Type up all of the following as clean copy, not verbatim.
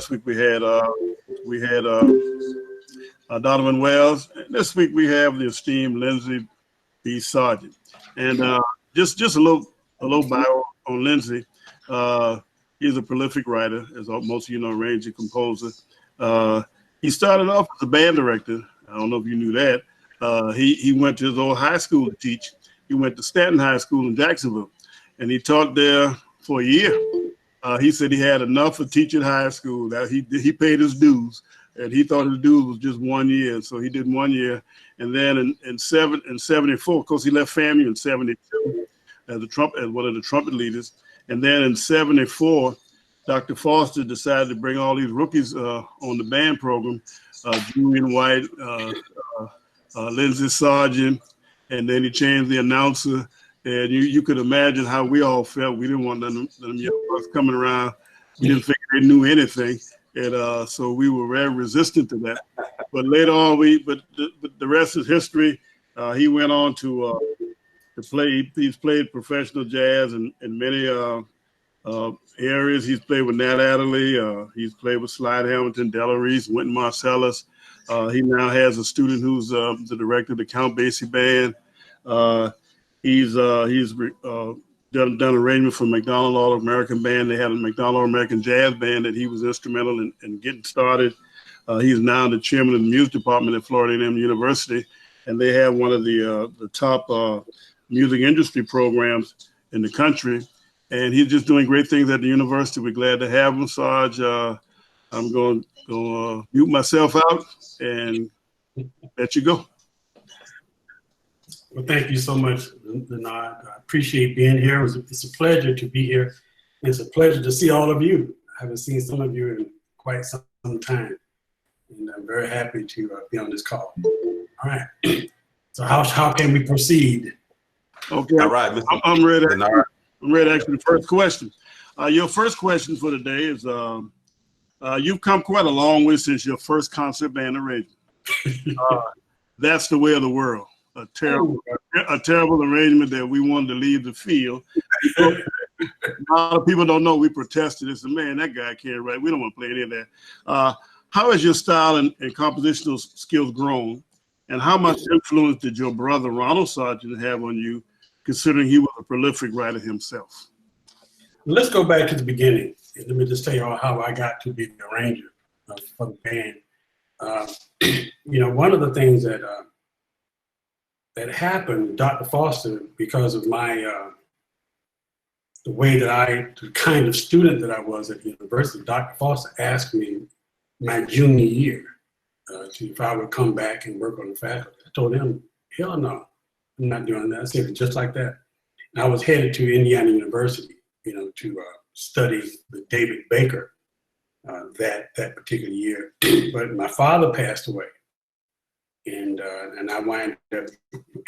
last week we had Donovan Wells. This week we have the esteemed Lindsey B. Sarjeant. And just a little bio on Lindsey. He's a prolific writer, as most of you know, arranger, composer. He started off as a band director. I don't know if you knew that. He went to his old high school to teach. He went to Stanton High School in Jacksonville, and he taught there for a year. He said he had enough of teaching high school, that he paid his dues, and he thought his dues was just 1 year. So he did 1 year. And then in 74, of course, he left FAMU in 72 as one of the trumpet leaders. And then in 74, Dr. Foster decided to bring all these rookies on the band program, Julian White, Lindsey Sarjeant, and then he changed the announcer. And you could imagine how we all felt. We didn't want them young bucks coming around. We didn't think they knew anything. And so we were very resistant to that. But later on, the rest is history. He went on to play. He's played professional jazz in many areas. He's played with Nat Adderley. He's played with Slide Hamilton, Della Reese, Wynton Marsalis. He now has a student who's the director of the Count Basie Band. He's done arrangement for McDonald All-American Band. They had a McDonald All-American Jazz Band that he was instrumental in getting started. He's now the chairman of the music department at Florida A&M University, and they have one of the top music industry programs in the country. And he's just doing great things at the university. We're glad to have him, Sarge. I'm going to mute myself out and let you go. Well, thank you so much, Linard. I appreciate being here. It's a pleasure to be here. It's a pleasure to see all of you. I haven't seen some of you in quite some time, and I'm very happy to be on this call. All right. So how can we proceed? Okay. All right. I'm ready. I'm ready to ask you the first question. Your first question for today is, you've come quite a long way since your first concert band arrangement. That's the Way of the World. A terrible arrangement that we wanted to leave the field. A lot of people don't know we protested. They said, man, that guy can't write. We don't want to play any of that. How has your style and compositional skills grown? And how much influence did your brother, Ronald Sarjeant, have on you, considering he was a prolific writer himself? Let's go back to the beginning. Let me just tell you how I got to be the arranger for the band. One of the things that happened, Dr. Foster, because of my, the kind of student that I was at the university, Dr. Foster asked me my junior year if I would come back and work on the faculty. I told him, hell no, I'm not doing that. I said, just like that. And I was headed to Indiana University, to study with David Baker that particular year. But my father passed away. And I wound up,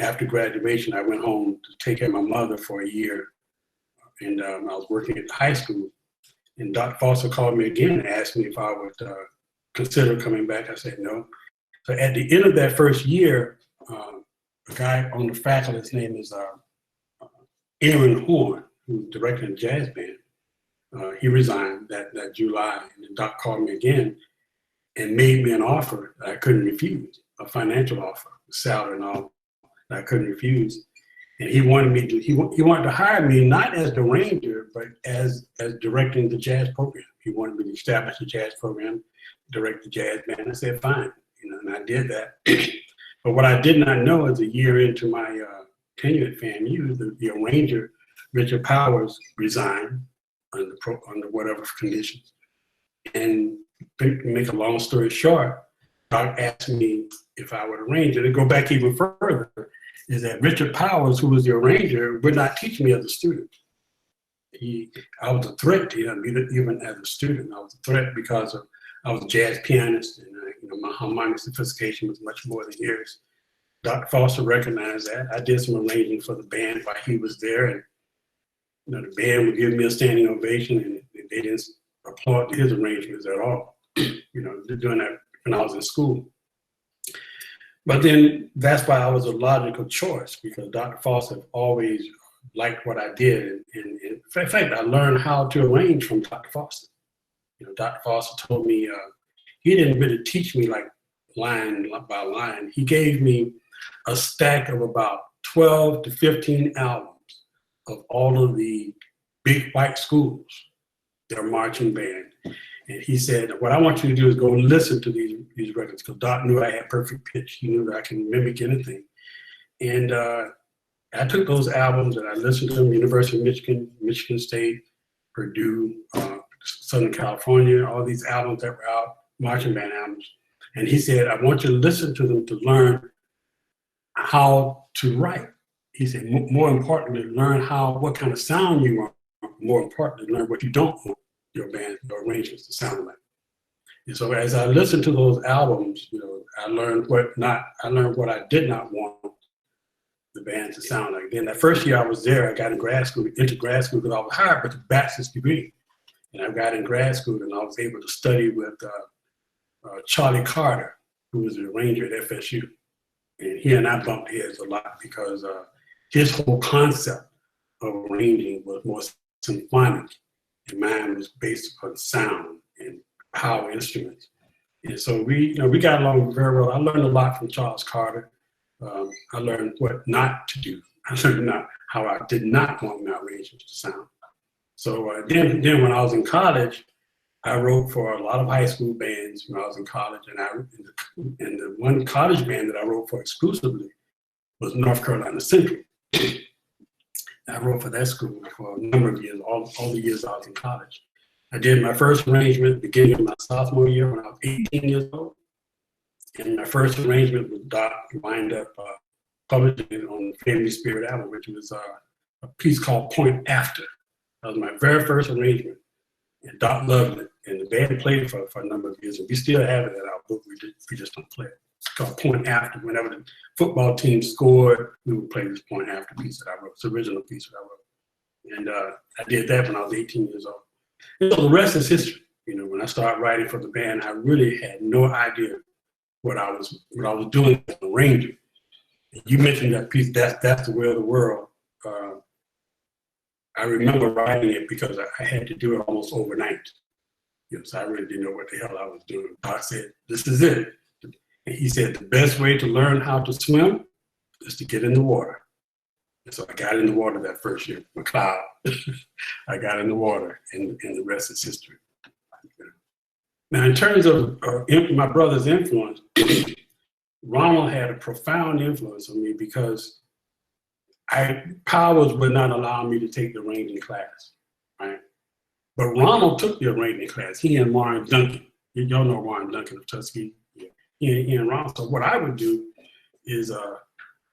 after graduation, I went home to take care of my mother for a year. And I was working at the high school. And Dr. Foster called me again and asked me if I would consider coming back. I said no. So at the end of that first year, a guy on the faculty, his name is Aaron Horn, who's directing the jazz band. He resigned that July. And the doc called me again and made me an offer that I couldn't refuse. A financial offer, salary and all, that I couldn't refuse. And he wanted me to, he wanted to hire me not as the arranger, but as directing the jazz program. He wanted me to establish the jazz program, direct the jazz band. I said, fine, and I did that. But what I did not know is a year into my tenure at FAMU, the arranger, Richard Powers, resigned under whatever conditions. And to make a long story short, Doc asked me if I would arrange it. And to go back even further, is that Richard Powers, who was the arranger, would not teach me as a student. I was a threat to him, even as a student. I was a threat because I was a jazz pianist, and my harmonic sophistication was much more than his. Dr. Foster recognized that. I did some arranging for the band while he was there, and the band would give me a standing ovation, and they didn't applaud his arrangements at all. Doing that when I was in school. But then that's why I was a logical choice, because Dr. Foster always liked what I did. And in fact, I learned how to arrange from Dr. Foster. Dr. Foster told me he didn't really teach me like line by line. He gave me a stack of about 12 to 15 albums of all of the big white schools, their marching band. And he said, what I want you to do is go and listen to these records, because Doc knew I had perfect pitch. He knew that I can mimic anything. And I took those albums and I listened to them, University of Michigan, Michigan State, Purdue, Southern California, all these albums that were out, marching band albums. And he said, I want you to listen to them to learn how to write. He said, more importantly, learn what kind of sound you want. More importantly, learn what you don't want your band, your arrangements to sound like. And so as I listened to those albums, I learned what I did not want the band to sound like. Then that first year I was there, I got into grad school because I was hired with a bachelor's degree. And I got in grad school and I was able to study with Charlie Carter, who was the arranger at FSU. And he and I bumped heads a lot because his whole concept of arranging was more symphonic, and mine was based upon sound and power instruments. And so we got along very well. I learned a lot from Charles Carter. I learned what not to do. I learned how I did not want my arrangements to sound. So then when I was in college, I wrote for a lot of high school bands when I was in college, and the one college band that I wrote for exclusively was North Carolina Central. I wrote for that school for a number of years, all the years I was in college. I did my first arrangement beginning of my sophomore year when I was 18 years old. And my first arrangement with Doc wind up publishing it on the Family Spirit album, which was a piece called Point After. That was my very first arrangement. And Doc loved it. And the band played it for a number of years. And we still have it at our book. We just don't play it. It's called Point After. Whenever the football team scored, we would play this Point After piece that I wrote. It's the original piece that I wrote. And I did that when I was 18 years old. And so the rest is history. When I started writing for the band, I really had no idea what I was doing as an arranger. You mentioned that piece, that's the way of the world. I remember writing it because I had to do it almost overnight. So I really didn't know what the hell I was doing. Doc said, this is it. And he said, the best way to learn how to swim is to get in the water. And so I got in the water that first year, McCloud. I got in the water, and the rest is history. Now, in terms of my brother's influence, Ronald had a profound influence on me because Powers would not allow me to take the arranging class, right? But Ronald took the arranging class. He and Warren Duncan. Y'all know Warren Duncan of Tuskegee. Yeah. He and Ronald. So what I would do is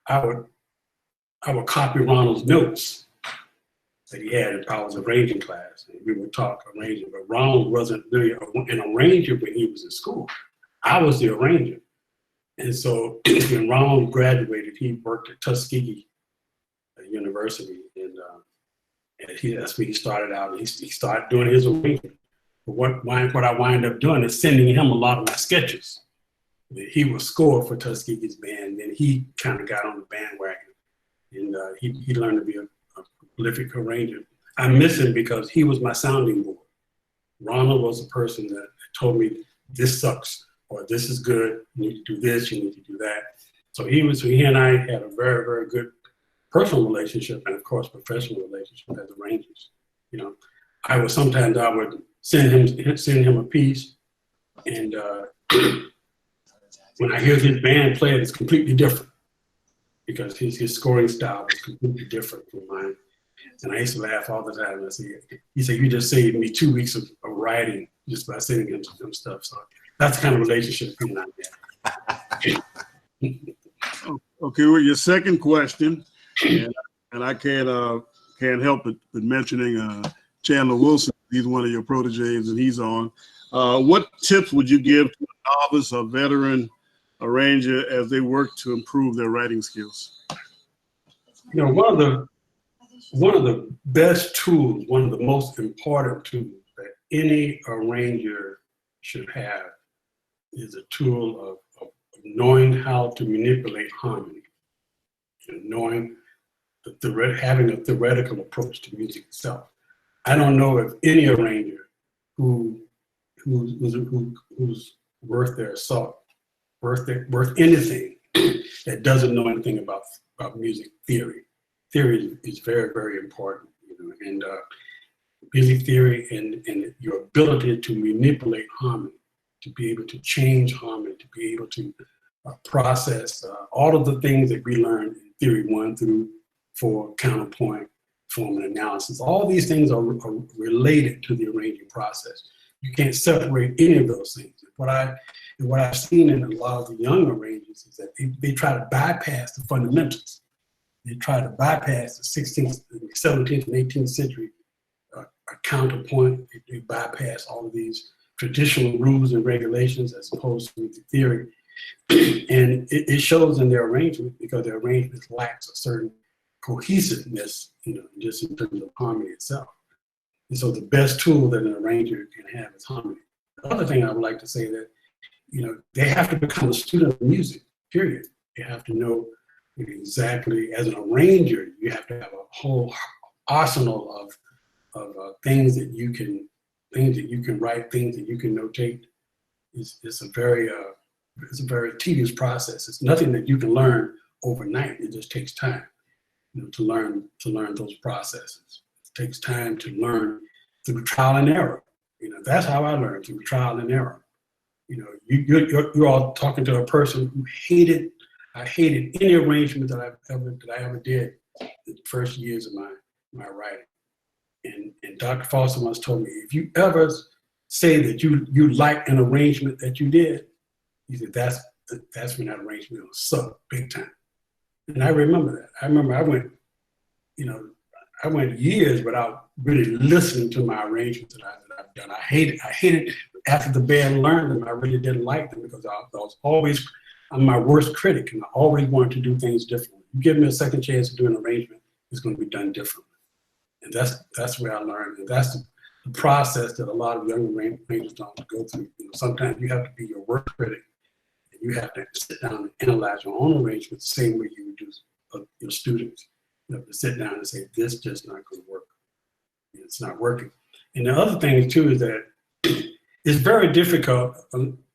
I would copy Ronald's notes that he had in Powers' arranging class, and we would talk arranging. But Ronald wasn't really an arranger when he was in school. I was the arranger. And so when Ronald graduated, he worked at Tuskegee University, and that's where he started out. He started doing his arrangement. But what I wind up doing is sending him a lot of my sketches. He would score for Tuskegee's band, and he kind of got on the bandwagon, and he learned to be a prolific arranger. I miss him because he was my sounding board. Ronald was the person that told me this sucks, or this is good, you need to do this, you need to do that. So he and I had a very, very good personal relationship, and of course professional relationship as arrangers. I would send him a piece, and when I hear his band play it, it's completely different because his scoring style was completely different from mine. And I used to laugh all the time. He said, you just saved me 2 weeks of writing just by sending him some stuff. So that's the kind of relationship he and I had. Okay, well, your second question, and I can't help but mentioning Chandler Wilson. He's one of your proteges, and he's on. What tips would you give to a novice or veteran arranger as they work to improve their writing skills? One of the best tools, one of the most important tools that any arranger should have is a tool of knowing how to manipulate harmony, and knowing having a theoretical approach to music itself. I don't know of any arranger who who's worth their salt, worth anything that doesn't know anything about music theory. Theory is very, very important, you know, and music theory and your ability to manipulate harmony, to be able to change harmony, to be able to process all of the things that we learned in theory 1 through 4, counterpoint, form and analysis. All these things are related to the arranging process. You can't separate any of those things. What I've seen in a lot of the young arrangers is that they try to bypass the fundamentals. They try to bypass the 16th, 17th, and 18th century counterpoint. They bypass all of these traditional rules and regulations as opposed to the theory. And it shows in their arrangement, because their arrangement lacks a certain cohesiveness, you know, just in terms of harmony itself. And so the best tool that an arranger can have is harmony. The other thing I would like to say that, you know, they have to become a student of music, period. They have to know exactly, as an arranger, you have to have a whole arsenal of things that you can write, things that you can notate. It's a very tedious process. It's nothing that you can learn overnight. It just takes time, you know, to learn those processes. It takes time to learn through trial and error. You know, that's how I learned, through trial and error. You know, you're all talking to a person who I hated any arrangement that I ever did the first years of my writing. And Dr. Foster once told me, if you ever say that you like an arrangement that you did, he said that's when that arrangement was suck big time. And I remember that. I remember I went years without really listening to my arrangements that I've done. I hated after the band learned them. I really didn't like them because I'm my worst critic, and I always wanted to do things differently. You give me a second chance to do an arrangement, it's going to be done differently. And that's where I learned. And that's the process that a lot of young arrangers don't go through. You know, sometimes you have to be your worst critic, and you have to sit down and analyze your own arrangements the same way you would do your students. You have to sit down and say, this just not going to work. It's not working. And the other thing too is that it's very difficult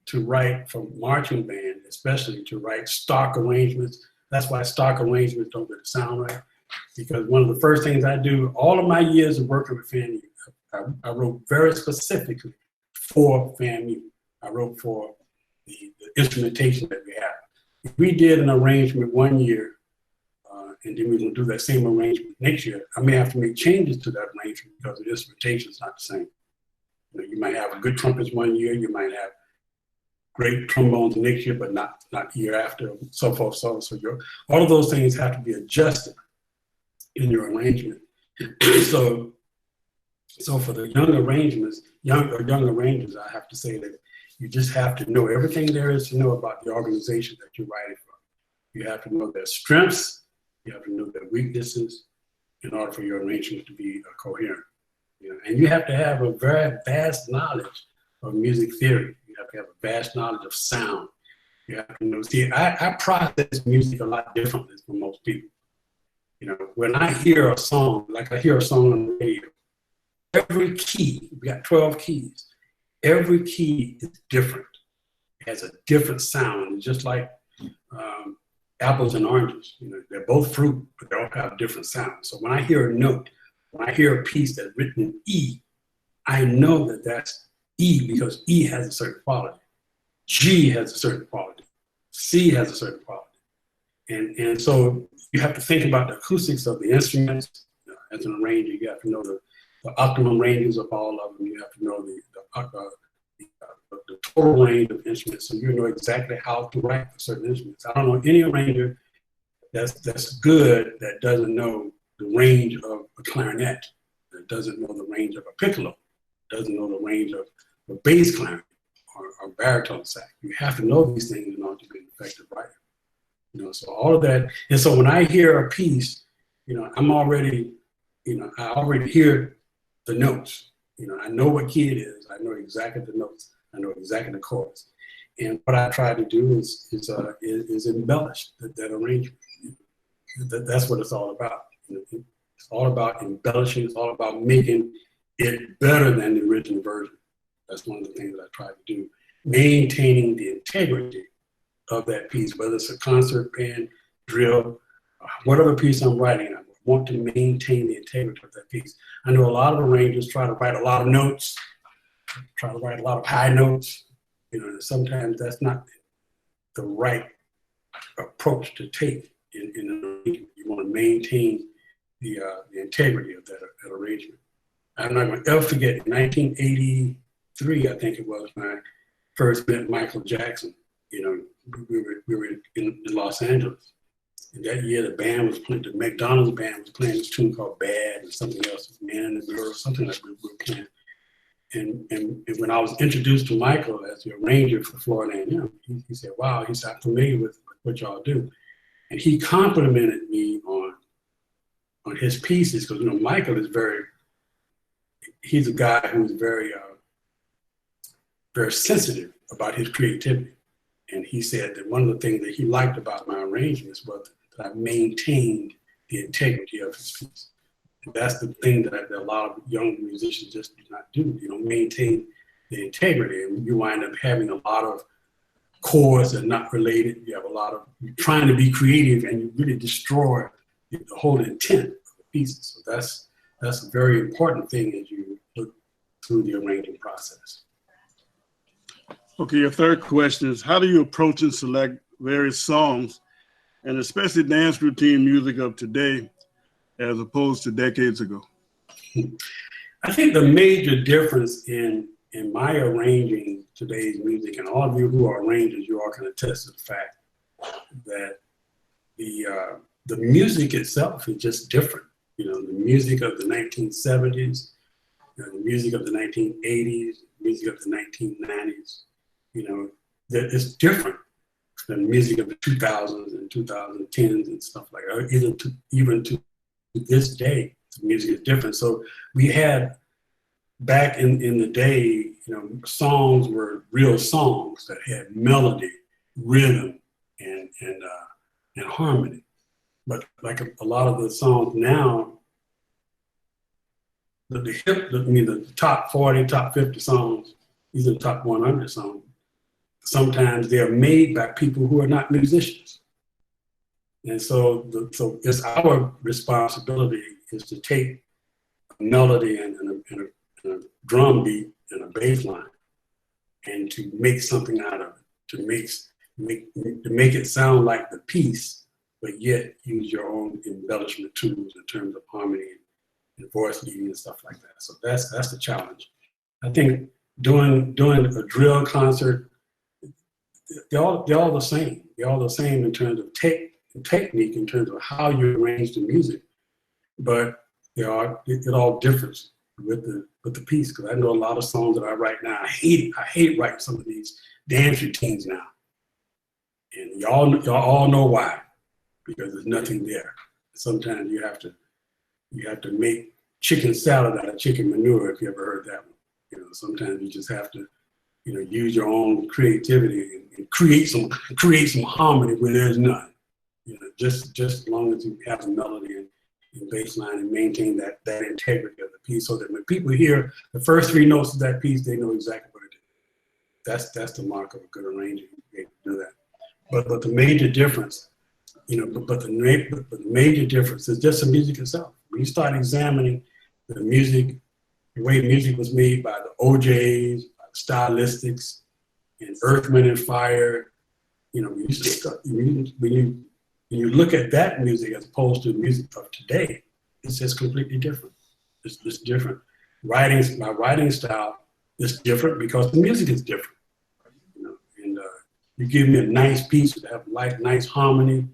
to write for marching band, especially to write stock arrangements. That's why stock arrangements don't really sound right. Because one of the first things I do, all of my years of working with FAMU, I wrote very specifically for FAMU. I wrote for the instrumentation that we have. If we did an arrangement one year, and then we're going to do that same arrangement next year, I may have to make changes to that arrangement because the instrumentation is not the same. You know, you might have good trumpets one year, you might have great trombones next year, but not year after, so forth, so all of those things have to be adjusted in your arrangement. So for the young arrangements, young arrangers, I have to say that you just have to know everything there is to know about the organization that you're writing for. You have to know their strengths, you have to know their weaknesses in order for your arrangement to be coherent. You know, and you have to have a very vast knowledge of music theory. You have to have a vast knowledge of sound. You have to know, see, I process music a lot differently from most people. You know, when I hear a song, like I hear a song on the radio, every key, we got 12 keys, every key is different. It has a different sound, just like apples and oranges. You know, they're both fruit, but they all have different sounds. So when I hear a note, when I hear a piece that's written in E, I know that that's E because E has a certain quality. G has a certain quality. C has a certain quality. And so you have to think about the acoustics of the instruments. You know, as an arranger, you have to know the optimum ranges of all of them. You have to know the total range of instruments, so you know exactly how to write for certain instruments. I don't know any arranger that's good that doesn't know the range of a clarinet, that doesn't know the range of a piccolo, doesn't know the range of a bass clarinet or baritone sax. You have to know these things in order to be an effective writer. You know, so all of that. And so when I hear a piece, you know, I already hear the notes. You know, I know what key it is. I know exactly the notes. I know exactly the chords. And what I try to do is embellish that arrangement. That's what it's all about. You know, it's all about embellishing. It's all about making it better than the original version. That's one of the things that I try to do. Maintaining the integrity of that piece, whether it's a concert, band, drill, whatever piece I'm writing, I want to maintain the integrity of that piece. I know a lot of arrangers try to write a lot of notes, try to write a lot of high notes. You know, sometimes that's not the right approach to take in an arrangement. You want to maintain the integrity of that arrangement. I'm not going to ever forget, in 1983, I think it was, when I first met Michael Jackson. You know, we were in Los Angeles. And that year, the band was playing, the McDonald's band was playing this tune called Bad, and something else, Man in the Mirror, something like we were playing. And when I was introduced to Michael as the arranger for Florida A&M, he said, wow, he's not familiar with what y'all do. And he complimented me on his pieces, because, you know, Michael is he's a guy who's very sensitive about his creativity. And he said that one of the things that he liked about my arrangements was that I maintained the integrity of his piece. And that's the thing that a lot of young musicians just do not do. You know, maintain the integrity, and you wind up having a lot of chords that are not related. You have a lot of, you're trying to be creative, and you really destroy the whole intent of the pieces. So that's a very important thing as you look through the arranging process. Okay, your third question is, how do you approach and select various songs, and especially dance routine music of today, as opposed to decades ago? I think the major difference in my arranging today's music, and all of you who are arrangers, you all can attest to the fact that the music itself is just different. You know, the music of the 1970s, you know, the music of the 1980s, the music of the 1990s, you know, that it's different than the music of the 2000s and 2010s and stuff like that. Even to this day, the music is different. So we had, back in the day, you know, songs were real songs that had melody, rhythm, and harmony. But like a lot of the songs now, the top 40, top 50 songs, these are the top 100 songs. Sometimes they're made by people who are not musicians. And so it's our responsibility is to take a melody and a drum beat and a bass line and to make something out of it, to make it sound like the piece, but yet use your own embellishment tools in terms of harmony and voice leading and stuff like that. So that's the challenge. I think doing a drill concert, they're all the same. They're all the same in terms of technique, in terms of how you arrange the music, but it all differs with the piece. Because I know a lot of songs that I write now, I hate writing some of these dance routines now, and y'all all know why, because there's nothing there. Sometimes you have to make chicken salad out of chicken manure, if you ever heard that one. You know, sometimes you just have to, you know, use your own creativity and create some harmony where there's none. You know, just as long as you have the melody and bass line and maintain that integrity of the piece, so that when people hear the first three notes of that piece, they know exactly what it is. That's the mark of a good arranger, to be able to do that. But the major difference, you know, but the major difference is just the music itself. When you start examining the music, the way music was made by the OJs, by the Stylistics, and Earth, Wind and Fire, you know, when you look at that music as opposed to the music of today, it's just completely different. It's different. My writing style is different because the music is different. You know, and you give me a nice piece that have nice harmony,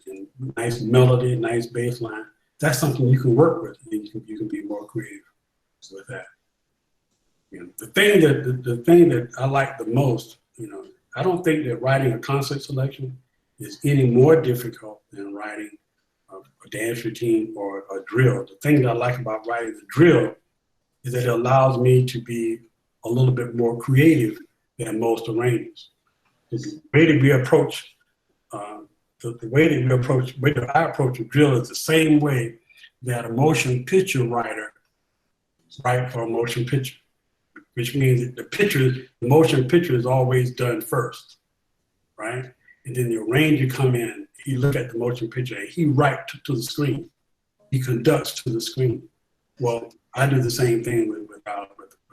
and nice melody, nice bass line. That's something you can work with, and you can be more creative with that. You know, the thing that I like the most, you know, I don't think that writing a concert selection is any more difficult than writing a dance routine or a drill. The thing that I like about writing the drill is that it allows me to be a little bit more creative than most arrangers. The way that I approach a drill is the same way that a motion picture writer writes for a motion picture. which means that the motion picture is always done first, right? And then the arranger come in, he look at the motion picture and he writes to the screen. He conducts to the screen. Well, I do the same thing with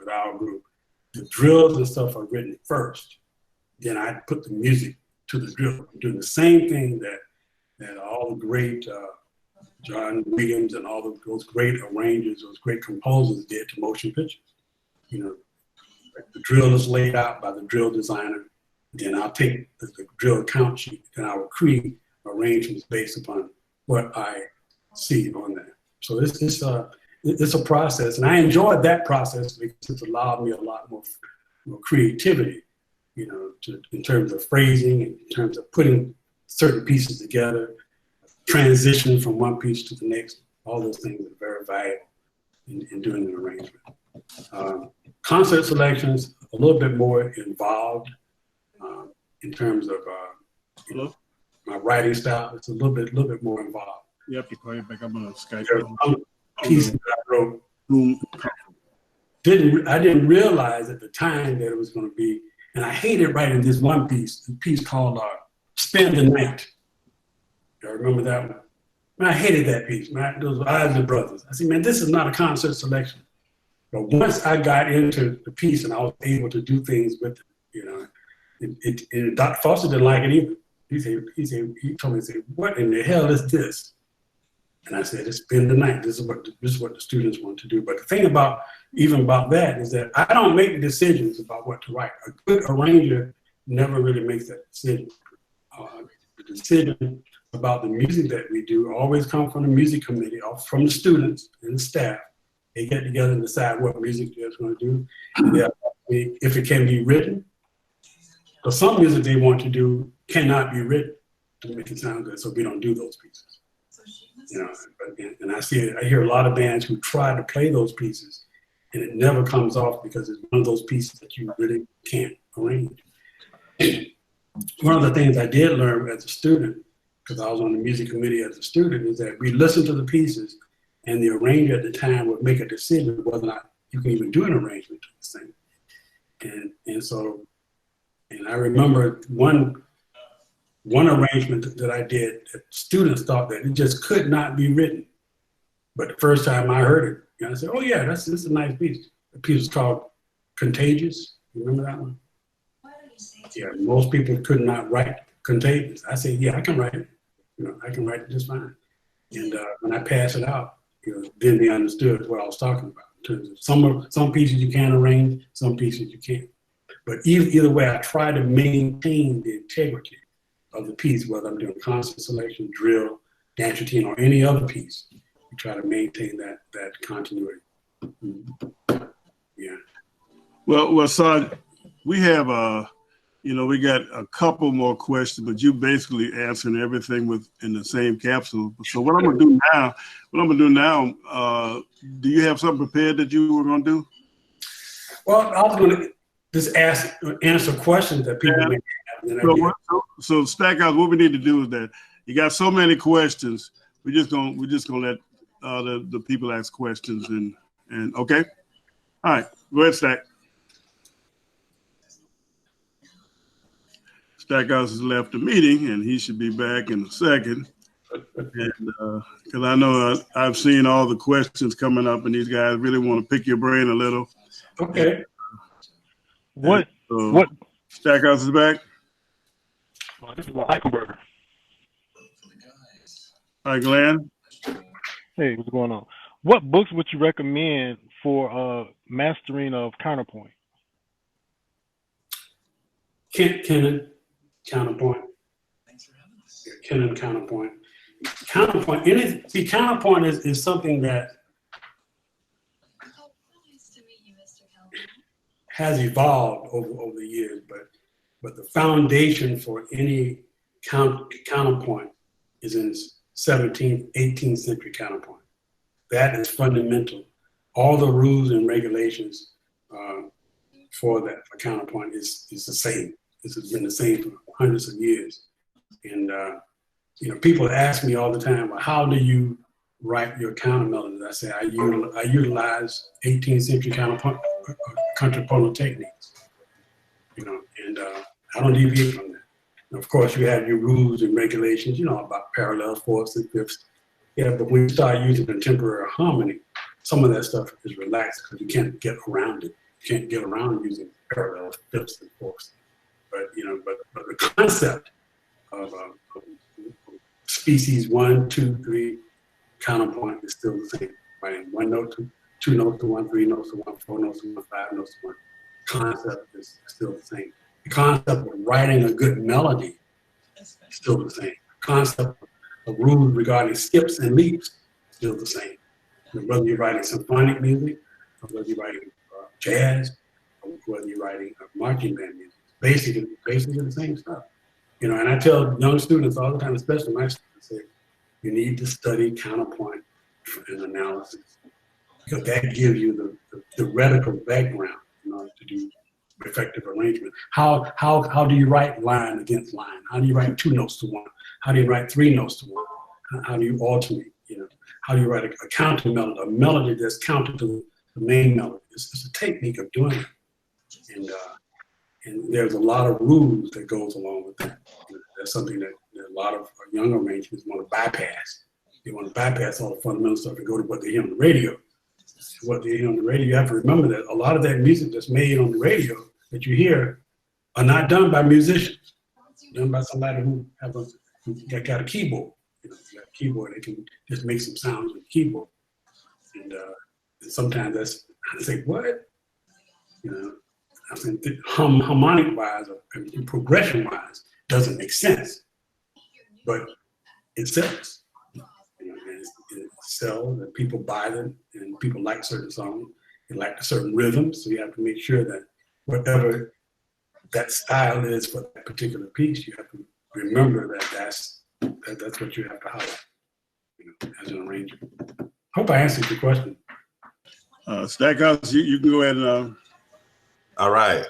our group. The drills and stuff are written first. Then I put the music to the drill. I'm doing the same thing that all the great John Williams and all those great arrangers, those great composers did to motion pictures. You know, the drill is laid out by the drill designer. Then I'll take the drill count sheet and I will create arrangements based upon what I see on that. So it's a process, and I enjoyed that process because it allowed me a lot more creativity, you know, in terms of phrasing, in terms of putting certain pieces together, transition from one piece to the next. All those things are very valuable in doing an arrangement. Concert selections, a little bit more involved in terms of you know, my writing style. It's a little bit more involved. You have to call you back up on Skype. Piece that I wrote. I didn't realize at the time that it was going to be, and I hated writing this one piece, the piece called "Spend the Night." Y'all remember that one? Man, I hated that piece. Man, those Isley Brothers. I said, man, this is not a concert selection. But once I got into the piece and I was able to do things with it, you know, and Dr. Foster didn't like it either. He told me, what in the hell is this? And I said, it's Spend the Night. This is what the students want to do. But the thing about that is that I don't make the decisions about what to write. A good arranger never really makes that decision. The decision about the music that we do always comes from the music committee, or from the students and the staff. They get together and decide what music they're going to do. And if it can be written, because some music they want to do cannot be written to make it sound good, so we don't do those pieces. You know, and I hear a lot of bands who try to play those pieces, and it never comes off because it's one of those pieces that you really can't arrange. One of the things I did learn as a student, because I was on the music committee as a student, is that we listened to the pieces, and the arranger at the time would make a decision whether or not you can even do an arrangement to this thing. And I remember one arrangement that I did that students thought that it just could not be written. But the first time I heard it, you know, I said, oh yeah, this is a nice piece. The piece is called Contagious. You remember that one? Yeah, most people could not write Contagious. I said, yeah, I can write it. You know, I can write it just fine. And when I passed it out, you know, then they understood what I was talking about. In terms of some pieces you can arrange, some pieces you can't. But either way, I try to maintain the integrity of the piece, whether I'm doing concert selection, drill, dance routine, or any other piece. We try to maintain that continuity. Yeah. Well, Sarge, we have we got a couple more questions, but you basically answering everything in the same capsule. So what I'm gonna do now, do you have something prepared that you were gonna do? Well, I was gonna just answer questions that people may have. So Stackhouse, what we need to do is that you got so many questions. We're just gonna let the people ask questions and okay. All right, go ahead, Stack. Stackhouse has left the meeting and he should be back in a second. And because I know I've seen all the questions coming up and these guys really want to pick your brain a little. Okay. What? Stackhouse is back. Oh, this is Eichelberger. All right, Glenn. Hey, what's going on? What books would you recommend for mastering of counterpoint? Kennan, Counterpoint. Kennan, Counterpoint. Counterpoint. Counterpoint is something that has evolved over the years, but the foundation for any counterpoint is in 17th, 18th century counterpoint. That is fundamental. All the rules and regulations for counterpoint is the same. This has been the same for hundreds of years. And people ask me all the time, well, how do you write your counter melodies? I say I utilize 18th century counterpoint contrapuntal techniques, you know, and I don't deviate from that. And of course, you have your rules and regulations, you know, about parallel, fourths, and fifths. Yeah, but when you start using contemporary harmony, some of that stuff is relaxed because you can't get around it. You can't get around using parallel, fifths, and fourths. But you know, but the concept of species 1, 2, 3 counterpoint is still the same. Right? One note to two notes to one, three notes to one, four notes to one, five notes to one. Concept is still the same. The concept of writing a good melody is still the same. The concept of rules regarding skips and leaps is still the same. And whether you're writing symphonic music, or whether you're writing jazz, or whether you're writing marching band music, basically the same stuff. You know, and I tell young students all the time, especially my students, say, you need to study counterpoint and analysis because that gives you the theoretical background in order to do effective arrangement. How do you write line against line? How do you write two notes to one? How do you write three notes to one? How do you alternate? You know, how do you write a counter melody, a melody that's counter to the main melody? It's a technique of doing it, and there's a lot of rules that goes along with that. You know, that's something that a lot of young arrangements want to bypass. They want to bypass all the fundamental stuff and go to what they hear on the radio. What they hear on the radio, you have to remember that a lot of that music that's made on the radio that you hear are not done by musicians. Done by somebody who got a keyboard. You know, you got a keyboard, they can just make some sounds with the keyboard. And sometimes that's, I say, what? You know, I think harmonic wise or progression wise doesn't make sense, but it sells. You know, it sells and people buy them and people like certain songs. They like a certain rhythm, so you have to make sure that whatever that style is for that particular piece, you have to remember that that's what you have to highlight, you know, as an arranger. Hope I answered your question. Stackhouse, you can go ahead and. All right,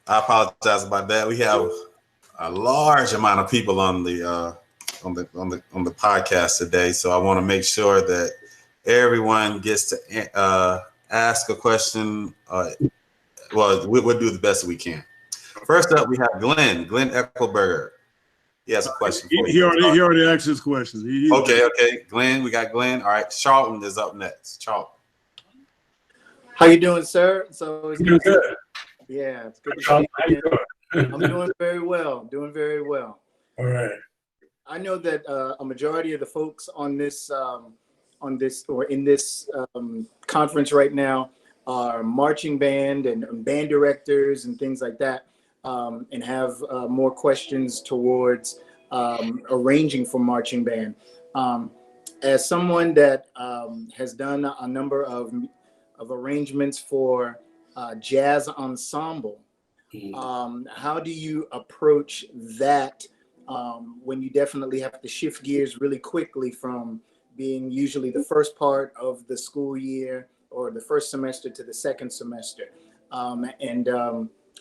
I apologize about that. We have a large amount of people on the podcast today, so I want to make sure that everyone gets to ask a question. Well, we'll do the best that we can. First up, we have Glenn Eckelberger. He has a question. He already asked his question. Okay. Glenn, we got Glenn. All right, Charlton is up next. Charlton. How you doing, sir? So it's You're good. Yeah, it's good to Charlton, see you again. I'm doing very well. All right. I know that a majority of the folks on this or in this conference right now are marching band and band directors and things like that, and have more questions towards arranging for marching band. As someone that has done a number of arrangements for jazz ensemble, how do you approach that when you definitely have to shift gears really quickly from being usually the first part of the school year or the first semester to the second semester?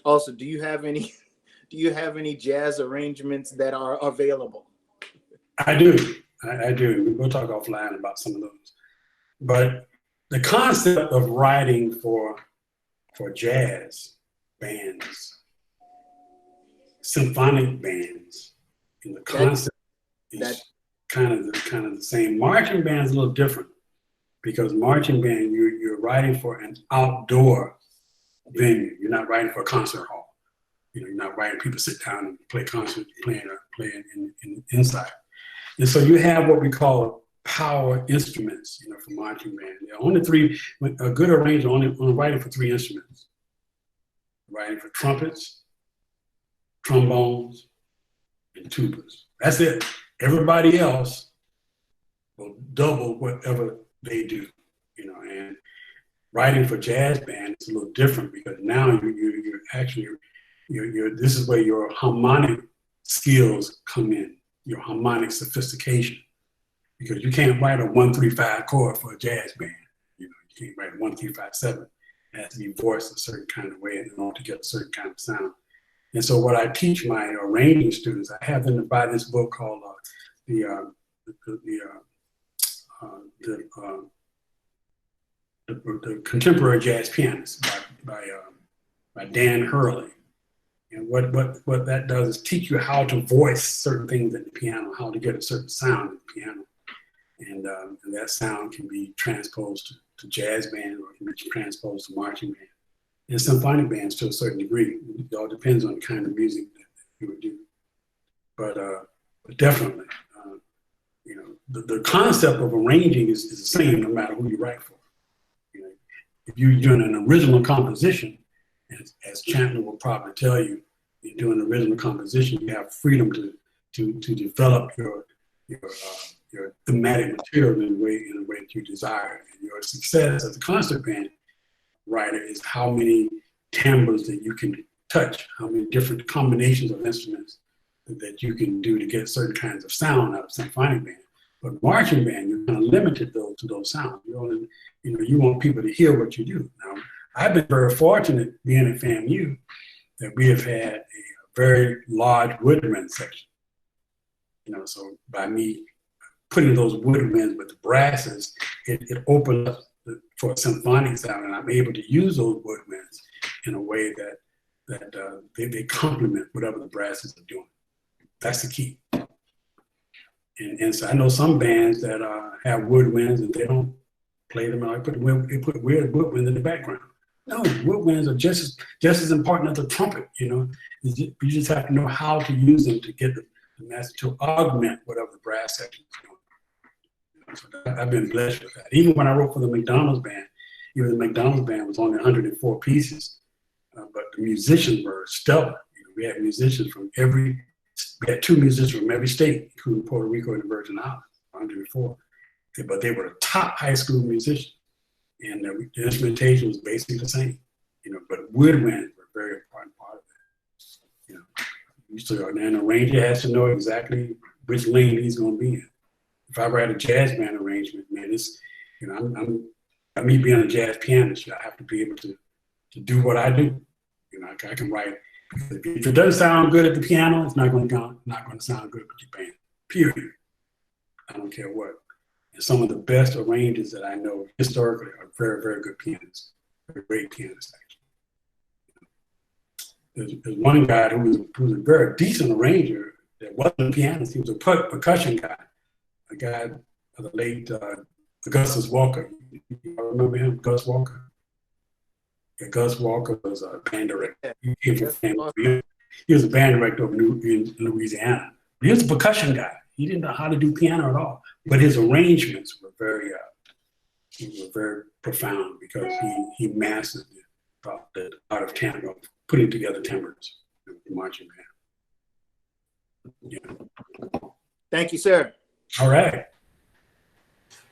Also, do you have any jazz arrangements that are available? I do. We'll talk offline about some of those. But the concept of writing for jazz bands, symphonic bands, and the concept is kind of the same. Marching band is a little different because marching band, you're writing for an outdoor venue. You're not writing for a concert hall. You know, you're not writing people sit down and play concert, playing in inside. And so you have what we call power instruments, you know, for marching band. There are only three. A good arranger only writing for three instruments. Writing for trumpets, trombones, and tubas. That's it. Everybody else will double whatever they do, you know. And writing for jazz band is a little different because now you're actually this is where your harmonic skills come in, your harmonic sophistication, because you can't write a 1-3-5 chord for a jazz band. You know, you can't write a 1-3-5-7. It has to be voiced a certain kind of way in order to get a certain kind of sound. And so what I teach my arranging students, I have them to buy this book called the contemporary jazz pianist by Dan Hurley. And what that does is teach you how to voice certain things at the piano, how to get a certain sound at the piano. And that sound can be transposed to jazz band, or it can be transposed to marching band and symphonic bands to a certain degree. It all depends on the kind of music that you would do. But definitely, the concept of arranging is the same no matter who you write for. If you're doing an original composition, as Chandler will probably tell you, you're doing an original composition, you have freedom to develop your thematic material in a way that you desire. And your success as a concert band writer is how many timbres that you can touch, how many different combinations of instruments that you can do to get certain kinds of sound out of symphonic band. But marching band, you're kind of limited to those sounds. You want people to hear what you do. Now, I've been very fortunate being at FAMU that we have had a very large woodwind section. So by me putting those woodwinds with the brasses, it opened up for a symphonic sound, and I'm able to use those woodwinds in a way that they complement whatever the brasses are doing. That's the key. And so I know some bands that have woodwinds and they don't play them. They put weird woodwinds in the background. No, woodwinds are just as important as the trumpet. You just have to know how to use them to get the master to augment whatever the brass section is doing. So I've been blessed with that. Even when I wrote for the McDonald's band, the McDonald's band was only 104 pieces, but the musicians were stellar. We had musicians from we had 2 musicians from every state, including Puerto Rico and the Virgin Islands, 104. But they were the top high school musicians, and the instrumentation was basically the same. But woodwinds were a very important part of that. And an arranger has to know exactly which lane he's going to be in. If I write a jazz band arrangement, man, it's me being a jazz pianist, I have to be able to do what I do. I can write. If it doesn't sound good at the piano, it's not going to sound good with your band. Period. I don't care what. And some of the best arrangers that I know historically are very, very good pianists. Very great pianists, actually. There's one guy who was a very decent arranger that wasn't a pianist. He was a percussion guy. A guy, the late Augustus Walker. You remember him, Gus Walker? Yeah, Gus Walker was a band director. He was a band director in Louisiana. He was a percussion guy. He didn't know how to do piano at all, but his arrangements were very profound because he mastered the art of tango, putting together timbres, the marching band. Yeah. Thank you, sir. All right.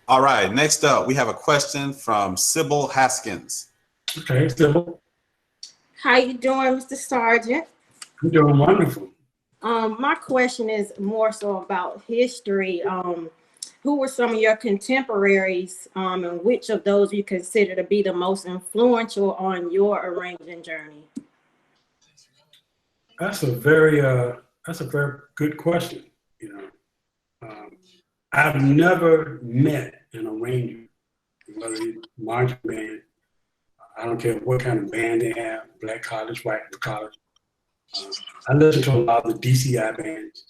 All right. Next up, we have a question from Sybil Haskins. Okay, Sybil. How you doing, Mr. Sarjeant? I'm doing wonderful. My question is more so about history. Who were some of your contemporaries, and which of those you consider to be the most influential on your arranging journey? That's a very good question. I've never met an arranger, whether it's marching band, I don't care what kind of band they have, black college, white college. I listen to a lot of the DCI bands.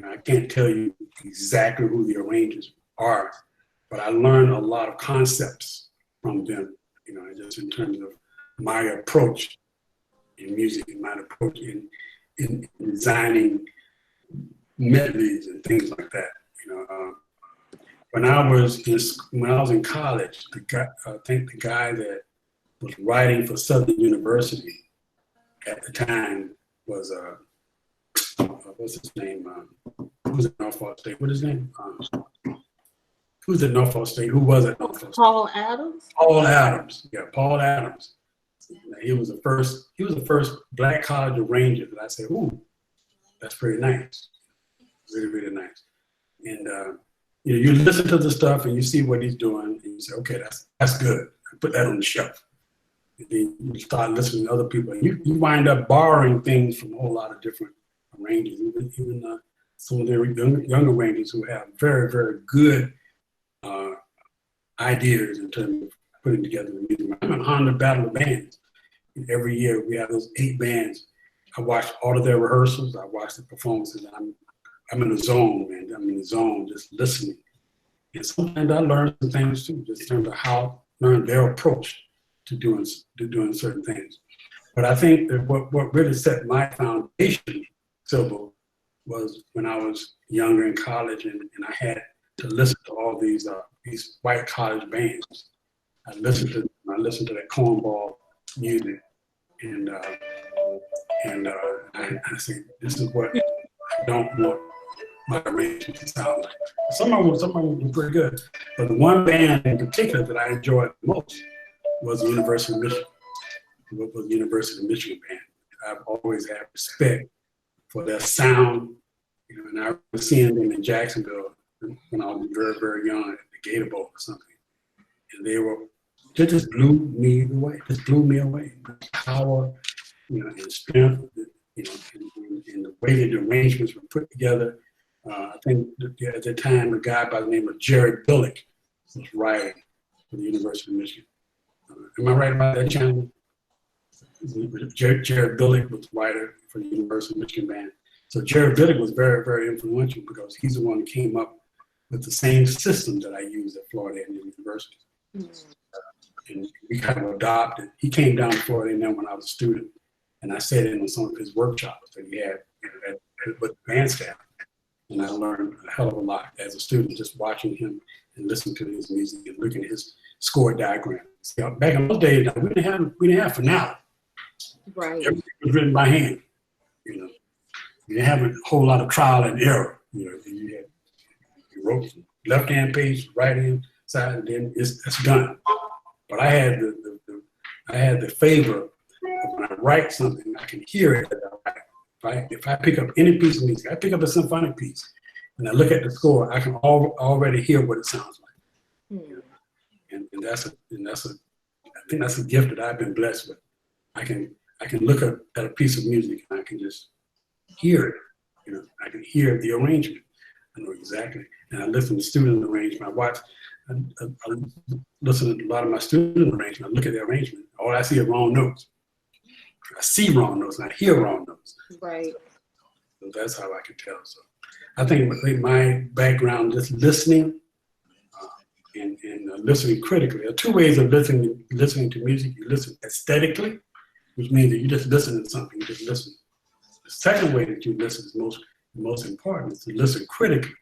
I can't tell you exactly who the arrangers are, but I learned a lot of concepts from them, just in terms of my approach in music and my approach in designing medleys and things like that. When I was in college, I think the guy that was writing for Southern University at the time was what's his name? Who's at Norfolk State? What's his name? Who's at Norfolk State? Who was at Norfolk State? Paul Adams. Paul Adams. Yeah, Paul Adams. He was the first black college arranger that I said, ooh, that's pretty nice. Really, really nice. And you listen to the stuff and you see what he's doing, and you say, okay, that's good. Put that on the shelf. And then you start listening to other people, and you wind up borrowing things from a whole lot of different arrangers, even some of their young arrangers who have very, very good ideas in terms of putting together the music. I'm in Honda Battle of Bands. And every year we have those 8 bands. I watch all of their rehearsals. I watch the performances. And I'm in the zone, man. I'm in the zone, just listening. And sometimes I learn some things too, just in terms of learn their approach to doing certain things. But I think that what really set my foundation, Sybil, was when I was younger in college, and I had to listen to all these white college bands. I listened to that cornball music, and I said, this is what I don't want my arrangement to sound like. Some of them were pretty good, but the one band in particular that I enjoyed the most was the University of Michigan. Was the University of Michigan band. I've always had respect for their sound, and I remember seeing them in Jacksonville when I was very, very young at the Gator Bowl or something. And they just blew me away. The power, and strength, and the way that the arrangements were put together. I think at the time, a guy by the name of Jared Billick was writing for the University of Michigan. Am I right about that, channel? Jared Billick was the writer for the University of Michigan band. So Jared Billick was very, very influential because he's the one who came up with the same system that I used at Florida A&M University. And we kind of adopted. He came down to Florida A&M when I was a student, and I sat in on some of his workshops that he had with the band staff. And I learned a hell of a lot as a student, just watching him and listening to his music and looking at his score diagram. Back in those days, we didn't have finale. Right. Everything was written by hand. You didn't have a whole lot of trial and error. You wrote left hand page, right hand side, and then it's done. But I had the favor of when I write something, I can hear it. If I pick up any piece of music, I pick up a symphonic piece, and I look at the score, I can already hear what it sounds like. And I think that's a gift that I've been blessed with. I can look at a piece of music and I can just hear it. I can hear the arrangement. I know exactly. And I listen to student arrangement. I listen to a lot of my student arrangement. I look at the arrangement. All I see are wrong notes. I see wrong notes and I hear wrong notes. Right. So that's how I can tell. So I think my background, just listening and listening critically. There are 2 ways of listening to music. You listen aesthetically, which means that you just listen to something, you just listen. The second way that you listen is most important, is to listen critically.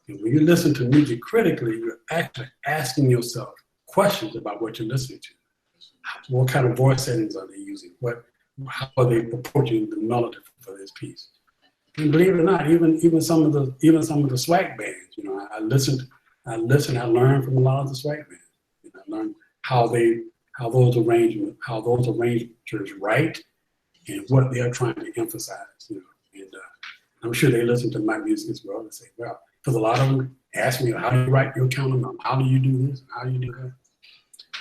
And when you listen to music critically, you're actually asking yourself questions about what you're listening to. What kind of voice settings are they using? How are they approaching the melody for this piece? And believe it or not, even some of the swag bands, I listen, I learn from a lot of the swag bands. I learn how those arrangers write and what they're trying to emphasize. And I'm sure they listen to my music as well and say, well, because a lot of them ask me, how do you write your counternote? How do you do this? How do you do that?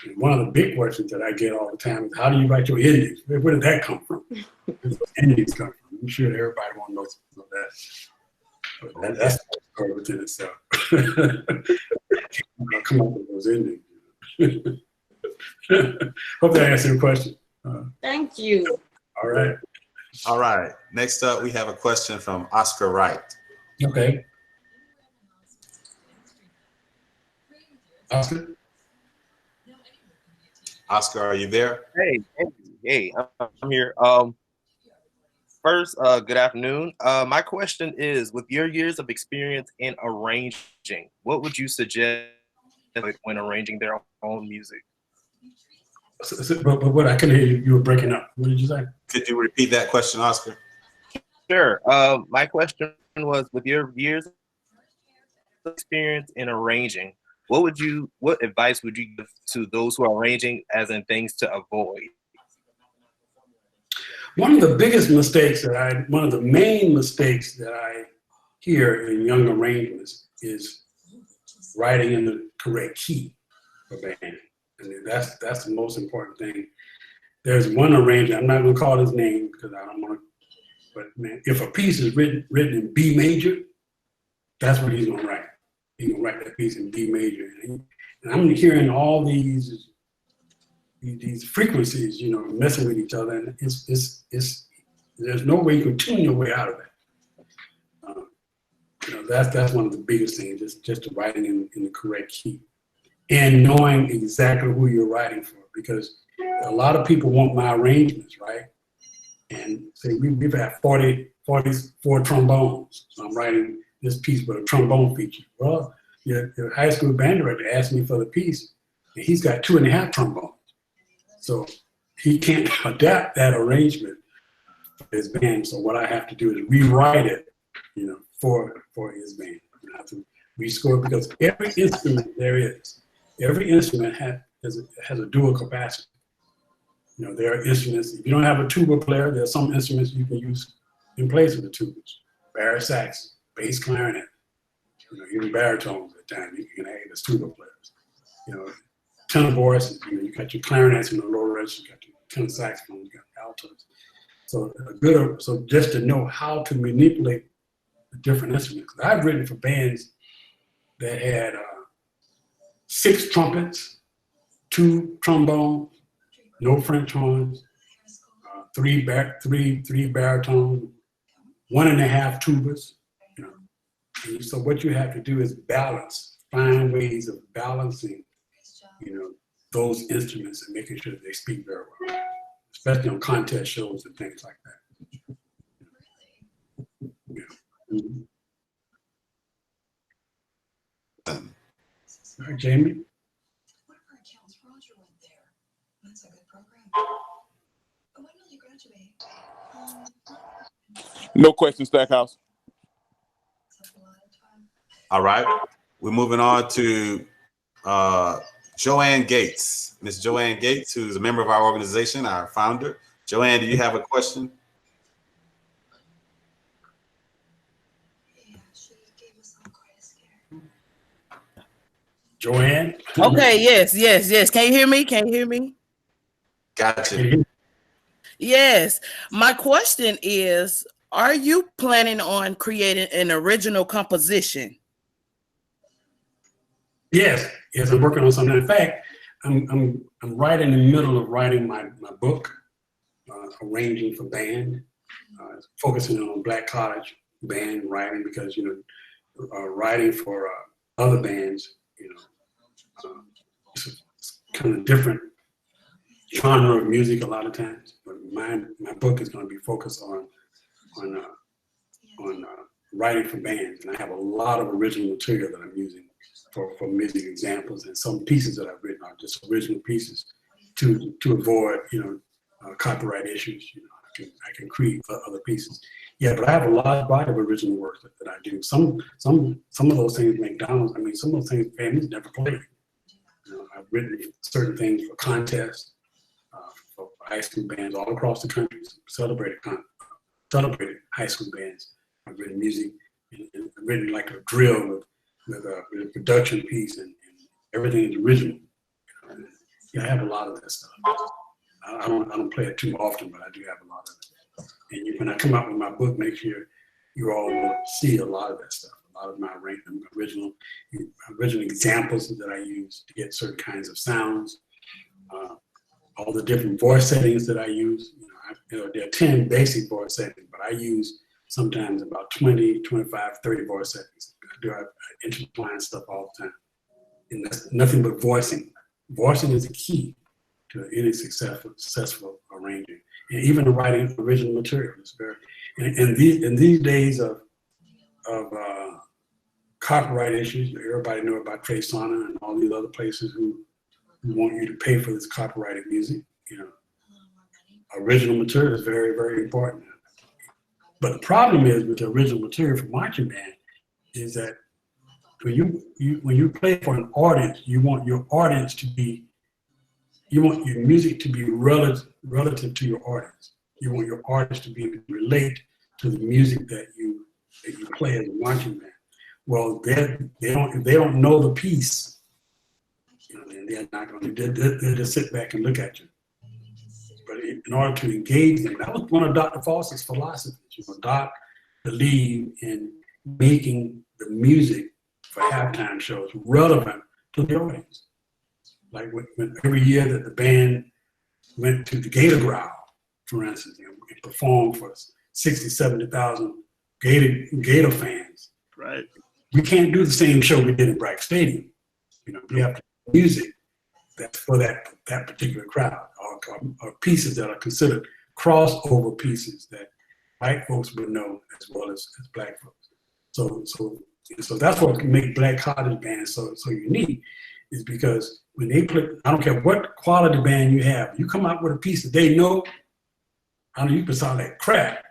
And one of the big questions that I get all the time is, how do you write your endings? Where did that come from? Where did endings come from? I'm sure everybody wants to know that. But that's the story within itself. I'll come up with those endings. Hope that answered your question. Thank you. All right. All right. Next up, we have a question from Oscar Wright. Okay. Oscar? Oscar, are you there? Hey, I'm here. First, good afternoon. My question is, with your years of experience in arranging, what would you suggest when arranging their own music? But what, I couldn't hear you. You were breaking up. What did you say? Could you repeat that question, Oscar? Sure. My question was, with your years of experience in arranging, what advice would you give to those who are arranging, as in things to avoid? One of the main mistakes that I hear in young arrangements is writing in the correct key for band. And that's the most important thing. There's one arranger, I'm not going to call his name because I don't want to, but man, if a piece is written in B major, that's what he's going to write. He's going to write that piece in B major. And I'm hearing all these these frequencies, you know, messing with each other, and it's there's no way you can tune your way out of that. You know, that's one of the biggest things, just the writing in the correct key, and knowing exactly who you're writing for, because a lot of people want my arrangements, right? And say we've had 44 trombones, so I'm writing this piece with a trombone feature. Well, your high school band director asked me for the piece, and he's got 2.5 trombones, so he can't adapt that arrangement for his band. So what I have to do is rewrite it, you know, for his band. I have to rescore, because every instrument every instrument has a dual capacity. You know, there are instruments, if you don't have a tuba player, there are some instruments you can use in place of the tubas. Baritone sax, bass clarinet, you know, even baritones at times you can add as tuba players. You know, tenor voices, you know, you got your clarinets in the lower register, you got your tenor saxophones, you got altos. So just to know how to manipulate the different instruments. I've written for bands that had 6 trumpets, 2 trombones, no French horns, 3 baritones, 1.5 tubas. You know, and so what you have to do is balance, find ways of balancing, you know, those instruments and making sure that they speak very well, especially on contest shows and things like that. Yeah. Mm-hmm. All right, Jamie. No question, Stackhouse. All right, we're moving on to Joanne Gates. Miss Joanne Gates, who's a member of our organization, our founder. Joanne, do you have a question? Joanne? Okay, yes. Can you hear me? Gotcha. Yes. My question is, are you planning on creating an original composition? Yes, I'm working on something. In fact, I'm right in the middle of writing my book, Arranging for Band, focusing on Black college band writing, because, you know, writing for other bands, you know, it's kind of different genre of music a lot of times. But my book is going to be focused on writing for bands, and I have a lot of original material that I'm using for music examples, and some pieces that I've written are just original pieces to avoid, you know, copyright issues. You know, I can create other pieces. Yeah, but I have a large body of original work that I do. Some of those things McDonald's. I mean, some of those things families never played. You know, I've written certain things for contests, for high school bands all across the country, celebrated high school bands. I've written music, and I've written like a drill with a production piece, and everything is original. Yeah, I have a lot of that stuff. I don't play it too often, but I do have a lot of it. And when I come out with my book, make sure you all will see a lot of that stuff. A lot of my original examples that I use to get certain kinds of sounds. All the different voice settings that I use. You know, there are 10 basic voice settings, but I use sometimes about 20, 25, 30 voice settings. I intertwine stuff all the time. And that's nothing but voicing. Voicing is the key to any successful arranging. And even writing original material is very, in these days of copyright issues, everybody know about Trey Sona and all these other places who want you to pay for this copyrighted music. You know, original material is very, very important. But the problem is with the original material for marching band is that when you play for an audience, you want your audience to be, you want your music to be relative to your audience. You want your audience to be able to relate to the music that you play as a marching band. Well, if they don't know the piece, you know, then they're not going to. They'll just sit back and look at you. But in order to engage them, that was one of Dr. Foster's philosophies. You know, Doc believed in making the music for halftime shows relevant to the audience. Like when every year that the band went to the Gator Growl, for instance, and performed for 60, 70,000 Gator fans. Right. We can't do the same show we did in Bright Stadium. We have to do music that's for that particular crowd, or pieces that are considered crossover pieces that white folks would know as well as black folks. So that's what can make black college bands so unique, is because when they play, I don't care what quality band you have, you come out with a piece that they know, I know you can sound like crap,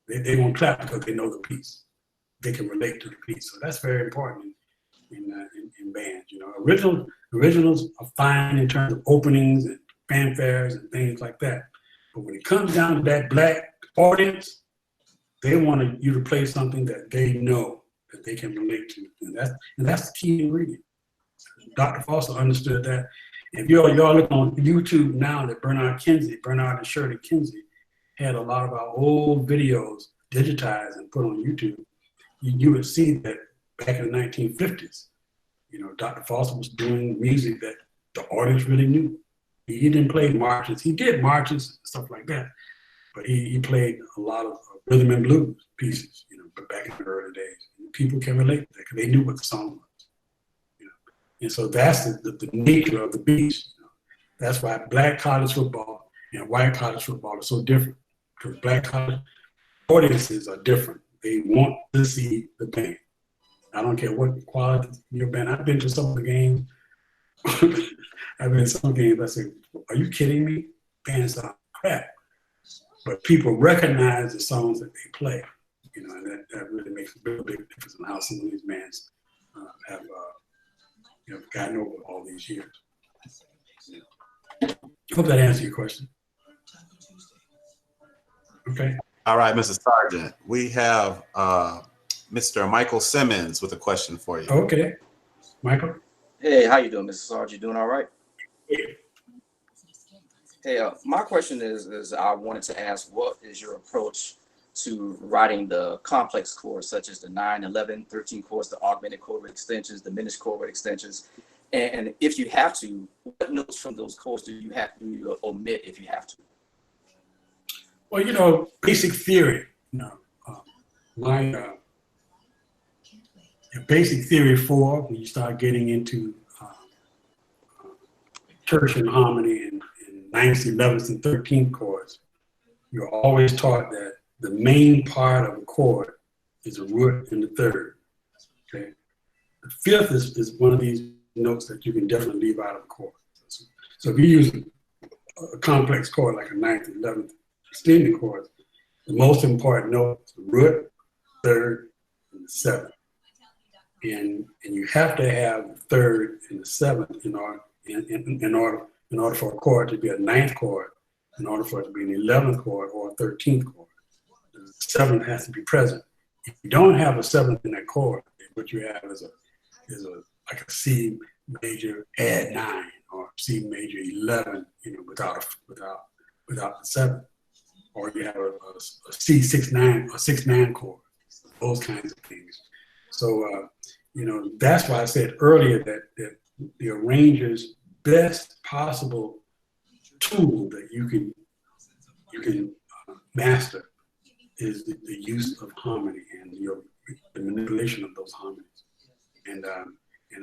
they won't clap because they know the piece. They can relate to the piece. So that's very important in bands. Originals are fine in terms of openings and fanfares and things like that. But when it comes down to that black audience, they want you to play something that they know that they can relate to, and that's the key ingredient. Dr. Foster understood that. If y'all look on YouTube now, that Bernard and Shirley Kinsey had a lot of our old videos digitized and put on YouTube. You would see that back in the 1950s, Dr. Foster was doing music that the audience really knew. He didn't play marches. He did marches and stuff like that, but he played a lot of rhythm and blues pieces, but back in the early days. People can relate to that because they knew what the song was. And so that's the nature of the beast. That's why black college football and white college football are so different, because black college audiences are different. They want to see the band. I don't care what quality your band. I've been to some of the games. I've been to some games. I say, "Are you kidding me? Bands sound crap." But people recognize the songs that they play, and that really makes a big difference in how some of these bands have gotten over all these years. Hope that answers your question. Okay. All right, Mrs. Sarjeant, we have Mr. Michael Simmons with a question for you. Okay, Michael. Hey, how you doing, Mr. Sarjeant? Doing all right? Hey, my question is I wanted to ask, what is your approach to writing the complex chords, such as the 9, 11, 13 chords, the augmented chord extensions, diminished chord extensions? And if you have to, what notes from those chords do you have to omit if you have to? Well, basic theory. My basic theory 4, when you start getting into tertiary harmony and 9th, 11th, and 13th chords, you're always taught that the main part of a chord is a root and the third. Okay, the 5th is one of these notes that you can definitely leave out of a chord. So if you use a complex chord like a 9th, 11th extended chords, the most important note is the root, third, and the 7th. And you have to have the 3rd and the 7th in order for a chord to be a 9th chord, in order for it to be an 11th chord or a 13th chord. The 7th has to be present. If you don't have a 7th in that chord, what you have is like a C major add 9 or C major 11, without the 7th. Or you have a C6-9 or 6-9 chord, those kinds of things. So, that's why I said earlier that the arranger's best possible tool that you can master is the use of harmony and the manipulation of those harmonies. And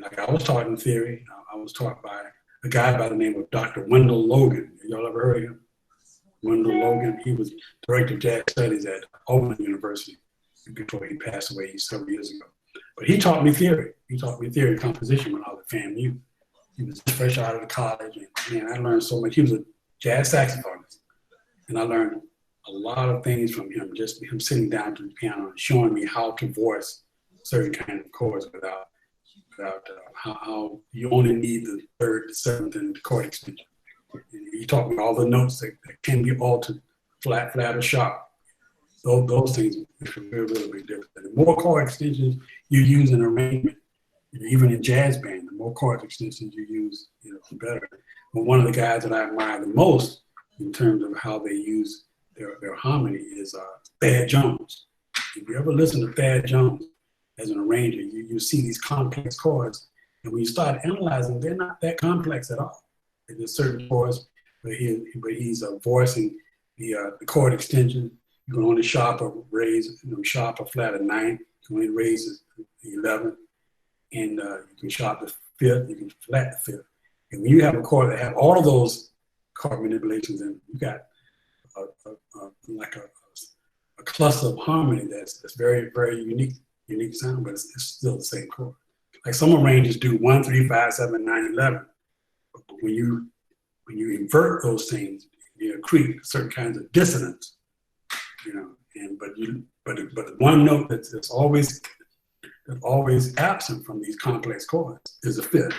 like I was taught in theory, I was taught by a guy by the name of Dr. Wendell Logan. Y'all ever heard of him? Wendell Logan. He was director of jazz studies at AMMEA University before he passed away several years ago. But he taught me theory. He taught me theory and composition when I was at FAMU. He was fresh out of the college, and man, I learned so much. He was a jazz saxophonist, and I learned a lot of things from him, just him sitting down to the piano and showing me how to voice certain kind of chords without how you only need the 3rd, the 7th, and the chord extension. And he taught me all the notes that can be altered, flat, or sharp. Those things are really different. The more chord extensions you use in arrangement, even in jazz band, the more chord extensions you use, the better. But one of the guys that I admire the most in terms of how they use their harmony is Thad Jones. If you ever listen to Thad Jones as an arranger, you see these complex chords, and when you start analyzing, they're not that complex at all. There's certain chords but he's voicing the chord extension. You can only sharp or raise, sharp or flat a 9. You can only raise the 11, and you can sharp the 5th. You can flat the 5th. And when you have a chord that have all of those chord manipulations, and you got like a cluster of harmony that's very, very unique sound, but it's still the same chord. Like some arrangers do 1, 3, 5, 7, 9, 11. But when you invert those things, you create certain kinds of dissonance, And but the one note that's always absent from these complex chords is a 5th.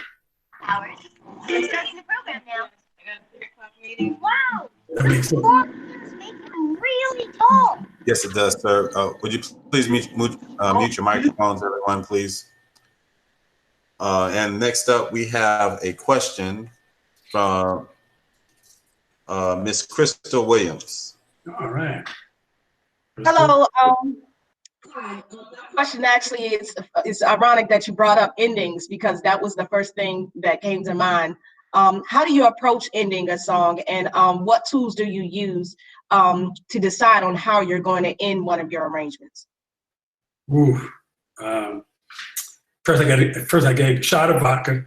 Howard, we're starting the program now. I got a 3 o'clock meeting. Wow. That makes sense. Make them really tall. Yes, it does, sir. Would you please mute your microphones, everyone, please? And next up, we have a question from Miss Crystal Williams. All right. Hello. Question actually is ironic that you brought up endings, because that was the first thing that came to mind. How do you approach ending a song, and what tools do you use to decide on how you're going to end one of your arrangements? Ooh. First I got a shot of vodka.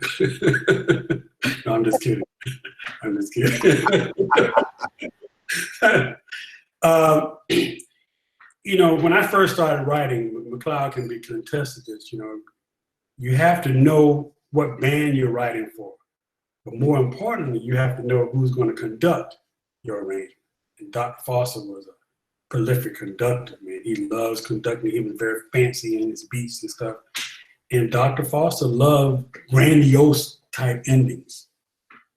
No, I'm just kidding. When I first started writing, McCloud can contest this, you have to know what band you're writing for. But more importantly, you have to know who's going to conduct your arrangement. And Dr. Foster was a prolific conductor, man. He loves conducting. He was very fancy in his beats and stuff. And Dr. Foster loved grandiose type endings.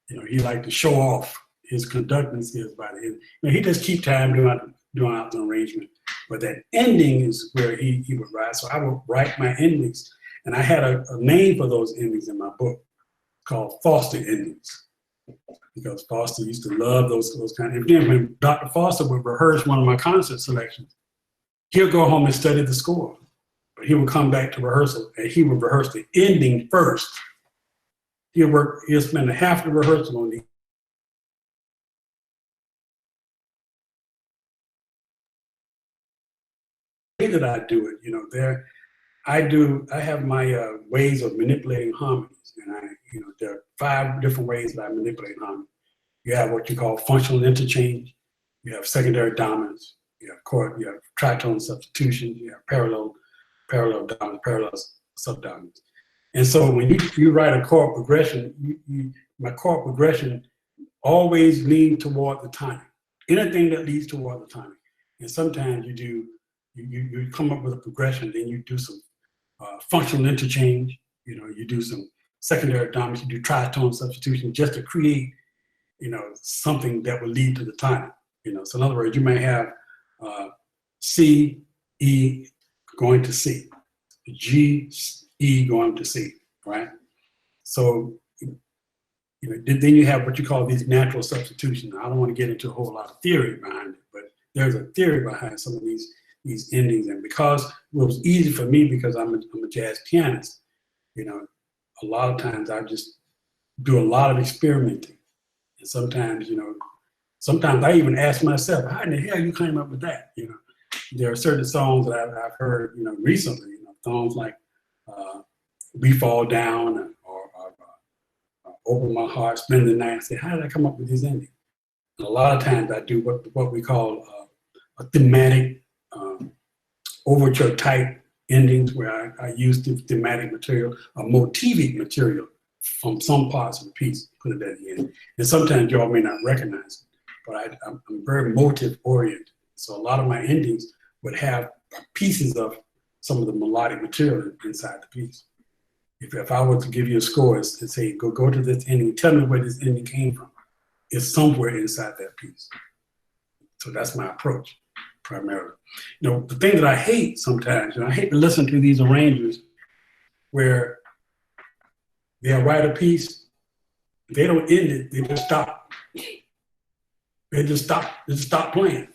He liked to show off his conducting skills by the end. He just keep time doing out the arrangement. But that ending is where he would write. So I would write my endings. And I had a name for those endings in my book called Foster endings. Because Foster used to love those kind of. And then when Dr. Foster would rehearse one of my concert selections, he'll go home and study the score. But he would come back to rehearsal and he would rehearse the ending first. He'll spend half the rehearsal on the way that I do it, I have my ways of manipulating harmonies, and there are 5 different ways that I manipulate harmony. You have what you call functional interchange. You have secondary dominance. You have chord. You have tritone substitution. You have parallel dominance, parallel subdominance. And so when you write a chord progression, my chord progression always leans toward the tonic. Anything that leads toward the tonic. And sometimes you come up with a progression, then you do some functional interchange. You do some secondary dominance. You do tritone substitution just to create, something that will lead to the tonic. So in other words, you may have C, E going to C, G, E going to C, right? So, then you have what you call these natural substitutions. I don't want to get into a whole lot of theory behind it, but there's a theory behind some of these endings. And because it was easy for me, because I'm a jazz pianist, a lot of times I just do a lot of experimenting. And sometimes I even ask myself, how in the hell you came up with that? There are certain songs that I've heard, recently, songs like We Fall Down or Open My Heart, Spend the Night. I say, how did I come up with these endings? And a lot of times I do what we call a thematic overture type endings, where I use the thematic material, a motivic material from some parts of the piece, put it at the end. And sometimes y'all may not recognize it, but I'm very motive oriented. So a lot of my endings would have pieces of some of the melodic material inside the piece. If I were to give you a score and say, go to this ending, tell me where this ending came from, it's somewhere inside that piece. So that's my approach, primarily. The thing that I hate sometimes, I hate to listen to these arrangers where they'll write a piece, they don't end it, they just stop. They just stop playing.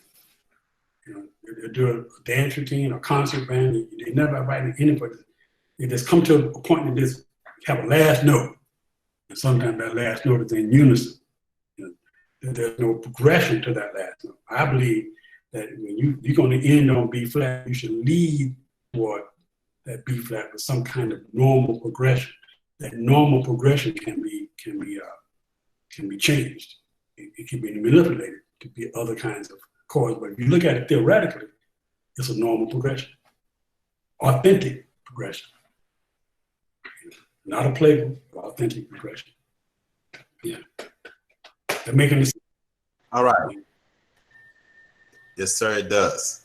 They do a dance routine or concert band, they never write anybody. They just come to a point and just have a last note. And sometimes that last note is in unison. that there's no progression to that last note. I believe that when you're going to end on B flat, you should lead toward that B flat with some kind of normal progression. That normal progression can be changed. It can be manipulated to be other kinds of chords. But if you look at it theoretically, it's a normal progression, authentic progression, not a playbook, but authentic progression. Yeah, they're making this. All right. Yes, sir, it does.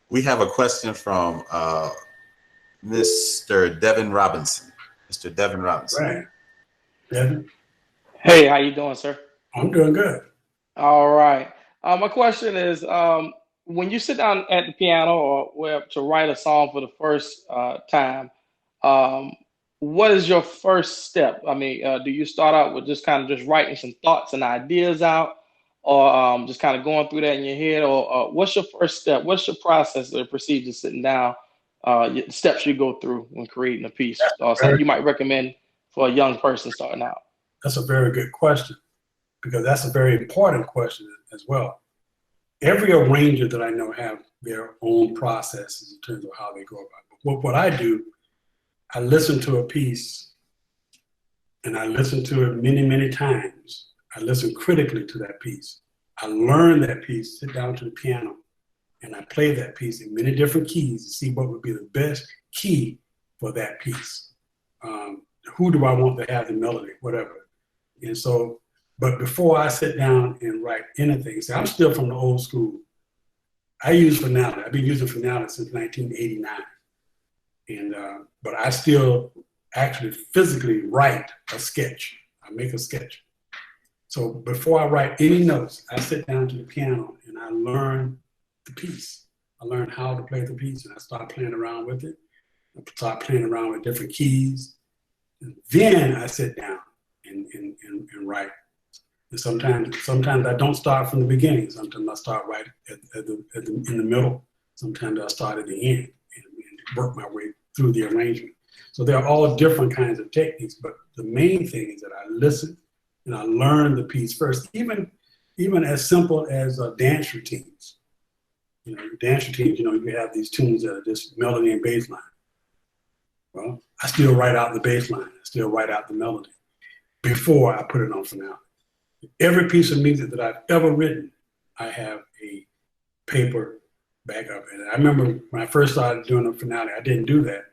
We have a question from Mr. Devin Robinson. Mr. Devin Robinson. Right. Devin? Hey, how you doing, sir? I'm doing good. All right. My question is, when you sit down at the piano or to write a song for the first time, what is your first step? I mean, do you start out with just writing some thoughts and ideas out, or just kind of going through that in your head, or what's your first step? What's your process or procedure sitting down, steps you go through when creating a piece, or something you might recommend for a young person starting out? That's a very good question, because that's a very important question as well. Every arranger that I know have their own processes in terms of how they go about it. But what I do, I listen to a piece, and I listen to it many, many times. I listen critically to that piece. I learn that piece, sit down to the piano, and I play that piece in many different keys to see what would be the best key for that piece. Who do I want to have the melody, whatever. And so, but before I sit down and write anything, see, I'm still from the old school. I use finale. I've been using finale since 1989. And, but I still actually physically write a sketch. I make a sketch. So before I write any notes, I sit down to the piano and I learn the piece. I learn how to play the piece, and I start playing around with it. I start playing around with different keys. And then I sit down and write. And sometimes I don't start from the beginning. Sometimes I start right in the middle. Sometimes I start at the end and work my way through the arrangement. So there are all different kinds of techniques, but the main thing is that I listen and I learn the piece first, even as simple as dance routines. You know, dance routines, you know, you have these tunes that are just melody and bass line. Well, I still write out the bass line. I still write out the melody before I put it on finale. Every piece of music that I've ever written, I have a paper backup. And I remember when I first started doing a finale, I didn't do that.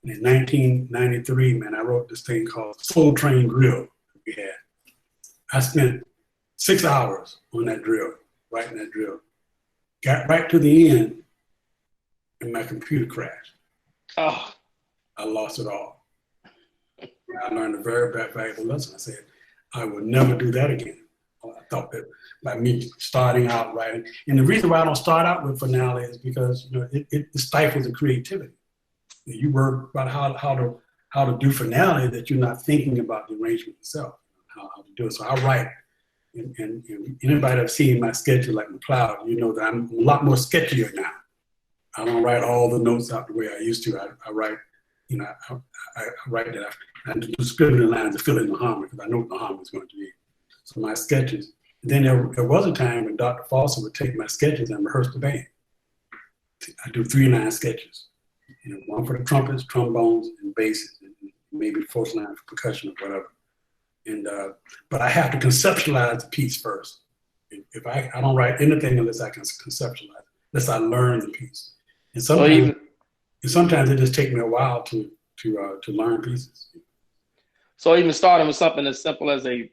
And in 1993, man, I wrote this thing called Soul Train Drill that we had. I spent 6 hours on that drill, writing that drill. Got right to the end, and my computer crashed. Oh. I lost it all. I learned a very valuable lesson. I said, I will never do that again. I thought that by me starting out writing, and the reason why I don't start out with finale is because, you know, it stifles the creativity. You work about how to do finale that you're not thinking about the arrangement itself, how to do it. So I write, and anybody that's seen my sketches like McCloud, you know that I'm a lot more sketchier now. I don't write all the notes out the way I used to. I write, you know, I write that I do scribbling lines to fill in the harmony because I know what the harmony is going to be. So my sketches. And then there was a time when Dr. Foster would take my sketches and rehearse the band. I do 3-line sketches. You know, one for the trumpets, trombones, and basses, and maybe the 4th line for percussion or whatever. And but I have to conceptualize the piece first. If I don't write anything unless I can conceptualize, unless I learn the piece. And sometimes it just takes me a while to learn pieces. So even starting with something as simple as a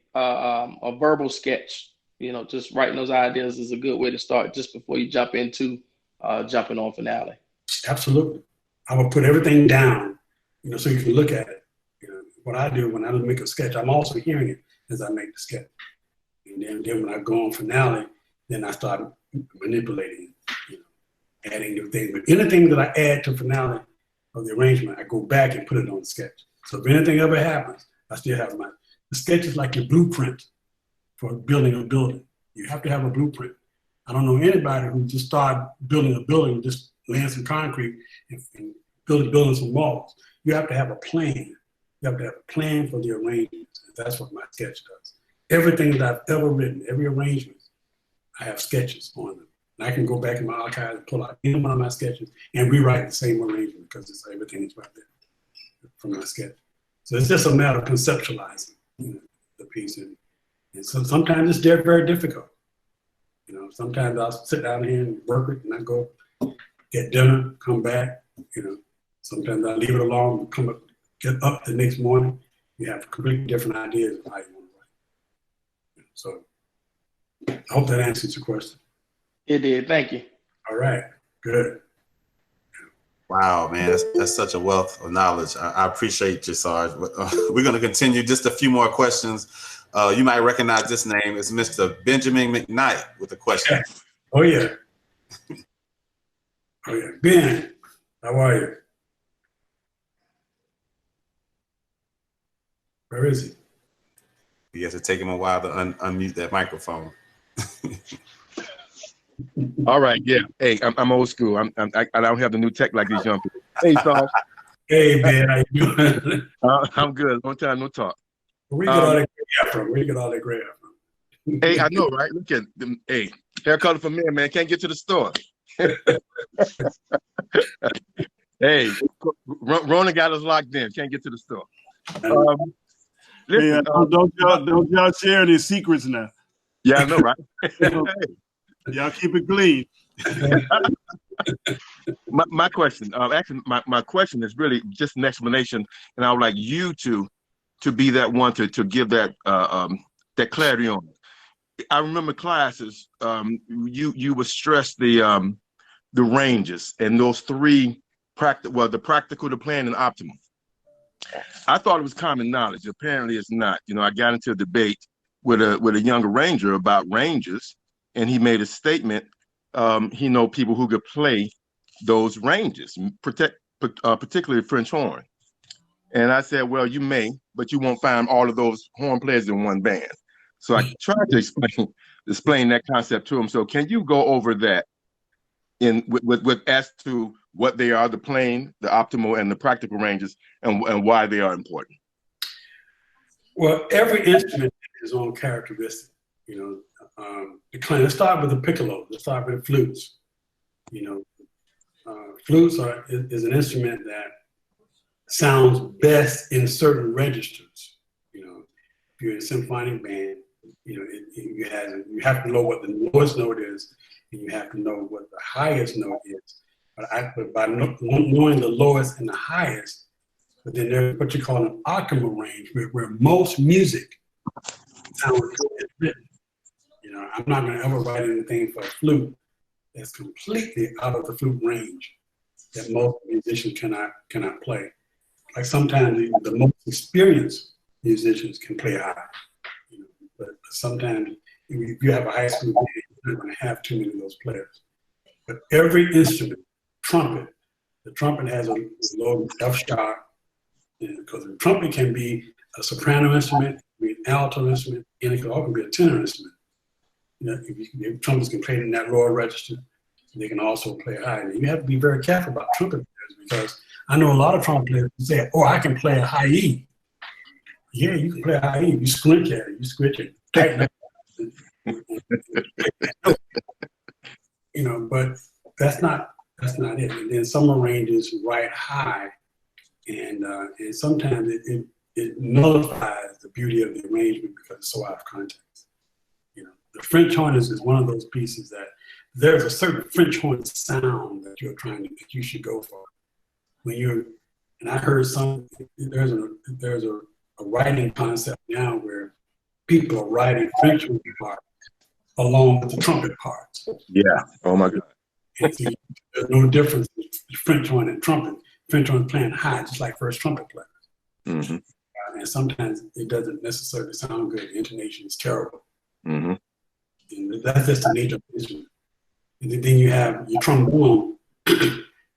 verbal sketch, you know, just writing those ideas is a good way to start just before you jump into jumping on finale. Absolutely. I will put everything down, you know, so you can look at it. You know, what I do when I make a sketch, I'm also hearing it as I make the sketch. And then when I go on finale, then I start manipulating it, you know, adding new things. But anything that I add to finale of the arrangement, I go back and put it on the sketch. So if anything ever happens, I still have the sketch is like your blueprint for building a building. You have to have a blueprint. I don't know anybody who just started building a building, just laying some concrete and building some walls. You have to have a plan. You have to have a plan for the arrangement. That's what my sketch does. everything that I've ever written, every arrangement, I have sketches on them. And I can go back in my archives and pull out any one of my sketches and rewrite the same arrangement because it's everything is right there from my sketch. So it's just a matter of conceptualizing, you know, the piece. And so sometimes it's very difficult. You know, sometimes I'll sit down here and work it and I go get dinner, come back, you know. Sometimes I leave it alone, come up, get up the next morning, you have completely different ideas of how you want to write. So I hope that answers your question. It did. Thank you. All right. Good. Wow, man, that's such a wealth of knowledge. I appreciate you, Sarge. We're going to continue just a few more questions. You might recognize this name. It's Mr. Benjamin McKnight with a question. Oh, yeah. Oh, yeah. Ben, how are you? Where is he? You have to take him a while to unmute that microphone. All right, yeah. Hey, I'm old school. I don't have the new tech like these young people. Hey, Sarge. Hey, man, how you doing? I'm good. Long time no talk. Where you get all that gray hair from? Where you get all that gray hair from? Hey, I know, right? Look at them. Hey, hair color for men, man. Can't get to the store. Hey, Rona got us locked in. Can't get to the store. Listen, don't y'all share any secrets now. Yeah, I know, right? Y'all keep it clean. my question, actually, my question is really just an explanation, and I would like you to be that one to give that that clarity on it. I remember classes, you would stress the ranges and those three the practical, the planned, and optimal. I thought it was common knowledge. Apparently, it's not. You know, I got into a debate with a young arranger about ranges, and he made a statement. He know people who could play those ranges, particularly French horn. And I said, well, you may, but you won't find all of those horn players in one band. So I tried to explain that concept to him. So can you go over that with as to what they are, the plain, the optimal, and the practical ranges, and why they are important? Well, every instrument has its own characteristic. You know, let's start with the piccolo. Let's start with the flutes. You know, flutes is an instrument that sounds best in certain registers. You know, if you're in a symphonic band, you know, you have to know what the lowest note is, and you have to know what the highest note is. But by knowing the lowest and the highest, but then there's what you call an optimal range, where most music sounds written. You know, I'm not going to ever write anything for a flute that's completely out of the flute range that most musicians cannot play. Like sometimes the most experienced musicians can play high, you know, but sometimes if you have a high school band, you're not going to have too many of those players. But every instrument, the trumpet has a low F sharp, because the trumpet can be a soprano instrument, it can be an alto instrument, and it can also be a tenor instrument. You know, if trumpets can play in that lower register, they can also play high. And you have to be very careful about trumpet players, because I know a lot of trumpet players who say, "Oh, I can play a high E." Yeah, you can play a high E. You squint at it, you scritch it, tighten up. You know, but that's not it. And then some arrangements write high, and sometimes it nullifies the beauty of the arrangement because it's so out of context. You know, the French horn is one of those pieces that there's a certain French horn sound that that you should go for. And I heard there's a writing concept now where people are writing French horn parts along with the trumpet parts. Yeah. Oh my God. And so there's no difference between French horn and trumpet. French horn playing high, just like first trumpet players. Mm-hmm. And sometimes it doesn't necessarily sound good. The intonation is terrible. Mm-hmm. And that's just the nature of the instrument. And then you have your trombone.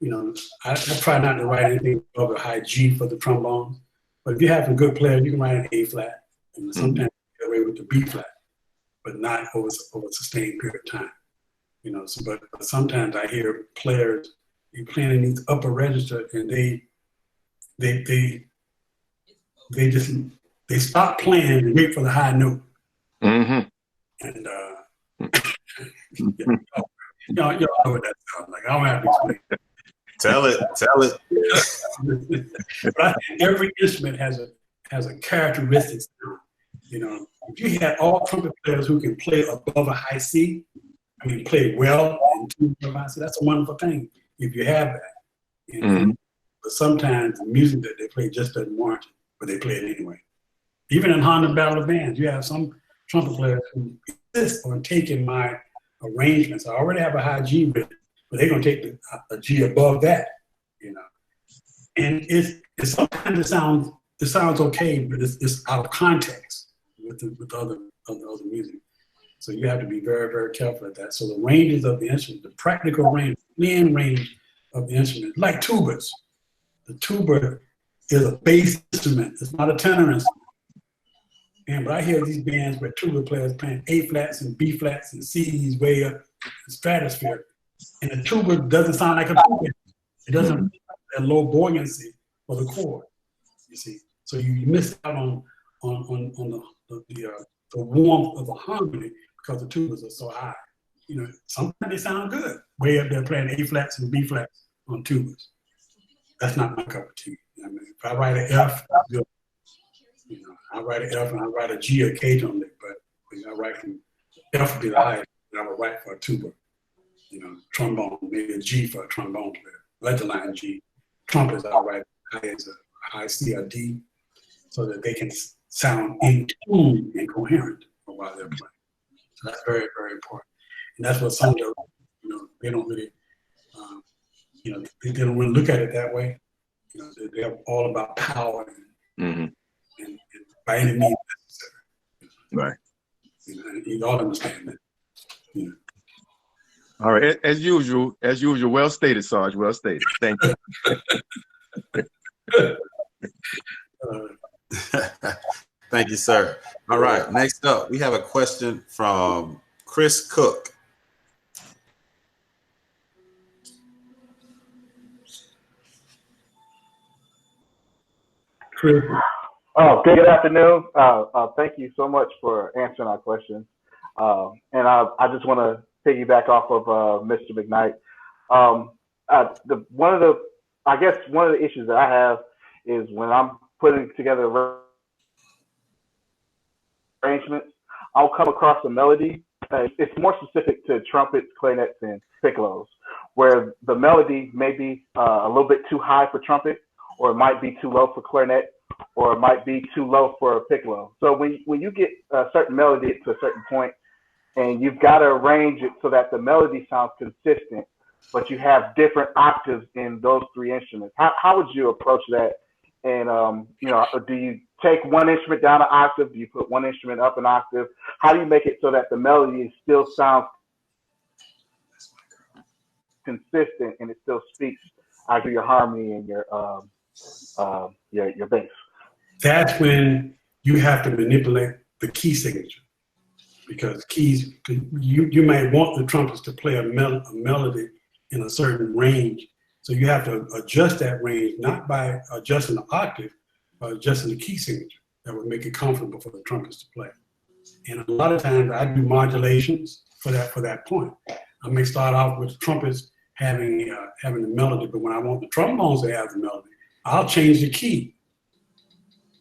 You know, I try not to write anything above a high G for the trombone. But if you have a good player, you can write an A flat. And sometimes you get away with the B flat, but not over a sustained period of time. You know, so, but sometimes I hear players playing in these upper register, and they stop playing and wait for the high note. Mm-hmm. And y'all know what that sounds like. I don't have to explain it. Tell it. But I think every instrument has a characteristic sound. You know, if you had all trumpet players who can play above a high C, I mean, play well and tune above high C, that's a wonderful thing if you have that. You know? Mm-hmm. But sometimes the music that they play just doesn't warrant it, but they play it anyway. Even in Honda Battle of Bands, you have some trumpet players who insist on taking my arrangements. I already have a high G with it, but they're gonna take a G above that, you know. And it's sometimes it sounds okay, but it's out of context with other music. So you have to be very, very careful at that. So the ranges of the instrument, the practical range, playing range of the instrument, like tubas. The tuba is a bass instrument. It's not a tenor instrument. But I hear these bands where tuba players playing A flats and B flats and C's way up in the stratosphere. And the tuba doesn't sound like a tuba. It doesn't have that low buoyancy for the chord, you see. So you miss out on the warmth of the harmony because the tubas are so high. You know, sometimes they sound good, way up there playing A flats and B flats on tubas. That's not my cup of tea. I mean, if I write an F, good. You know, I write an F and I write a G occasionally, but I write from F would be the highest that I would write for a tuba. You know, trombone, maybe a G for a trombone player, ledger line G. Trumpets, I write as a high C or D, so that they can sound in tune and coherent while they're playing. So that's very, very important. And that's what some of the, you know, they don't really, you know, they don't really look at it that way. You know, they're all about power and by any means necessary. Right. You know, and you all understand that. You know. All right. As usual, well stated, Sarge. Well stated. Thank you. Thank you, sir. All right. Next up, we have a question from Chris Cook. Oh, good afternoon. Thank you so much for answering our questions. And I just want to piggyback off of Mr. McKnight. One of the issues that I have is when I'm putting together arrangements, I'll come across a melody. It's more specific to trumpets, clarinets, and piccolos, where the melody may be a little bit too high for trumpet, or it might be too low for clarinet, or it might be too low for a piccolo. So when you get a certain melody to a certain point, and you've got to arrange it so that the melody sounds consistent, but you have different octaves in those three instruments. How would you approach that? And you know, do you take one instrument down an octave? Do you put one instrument up an octave? How do you make it so that the melody still sounds consistent and it still speaks out of your harmony and your bass? That's when you have to manipulate the key signature, because keys, you might want the trumpets to play a melody in a certain range. So you have to adjust that range, not by adjusting the octave, but adjusting the key signature that would make it comfortable for the trumpets to play. And a lot of times I do modulations for that point. I may start off with the trumpets having the melody, but when I want the trombones to have the melody, I'll change the key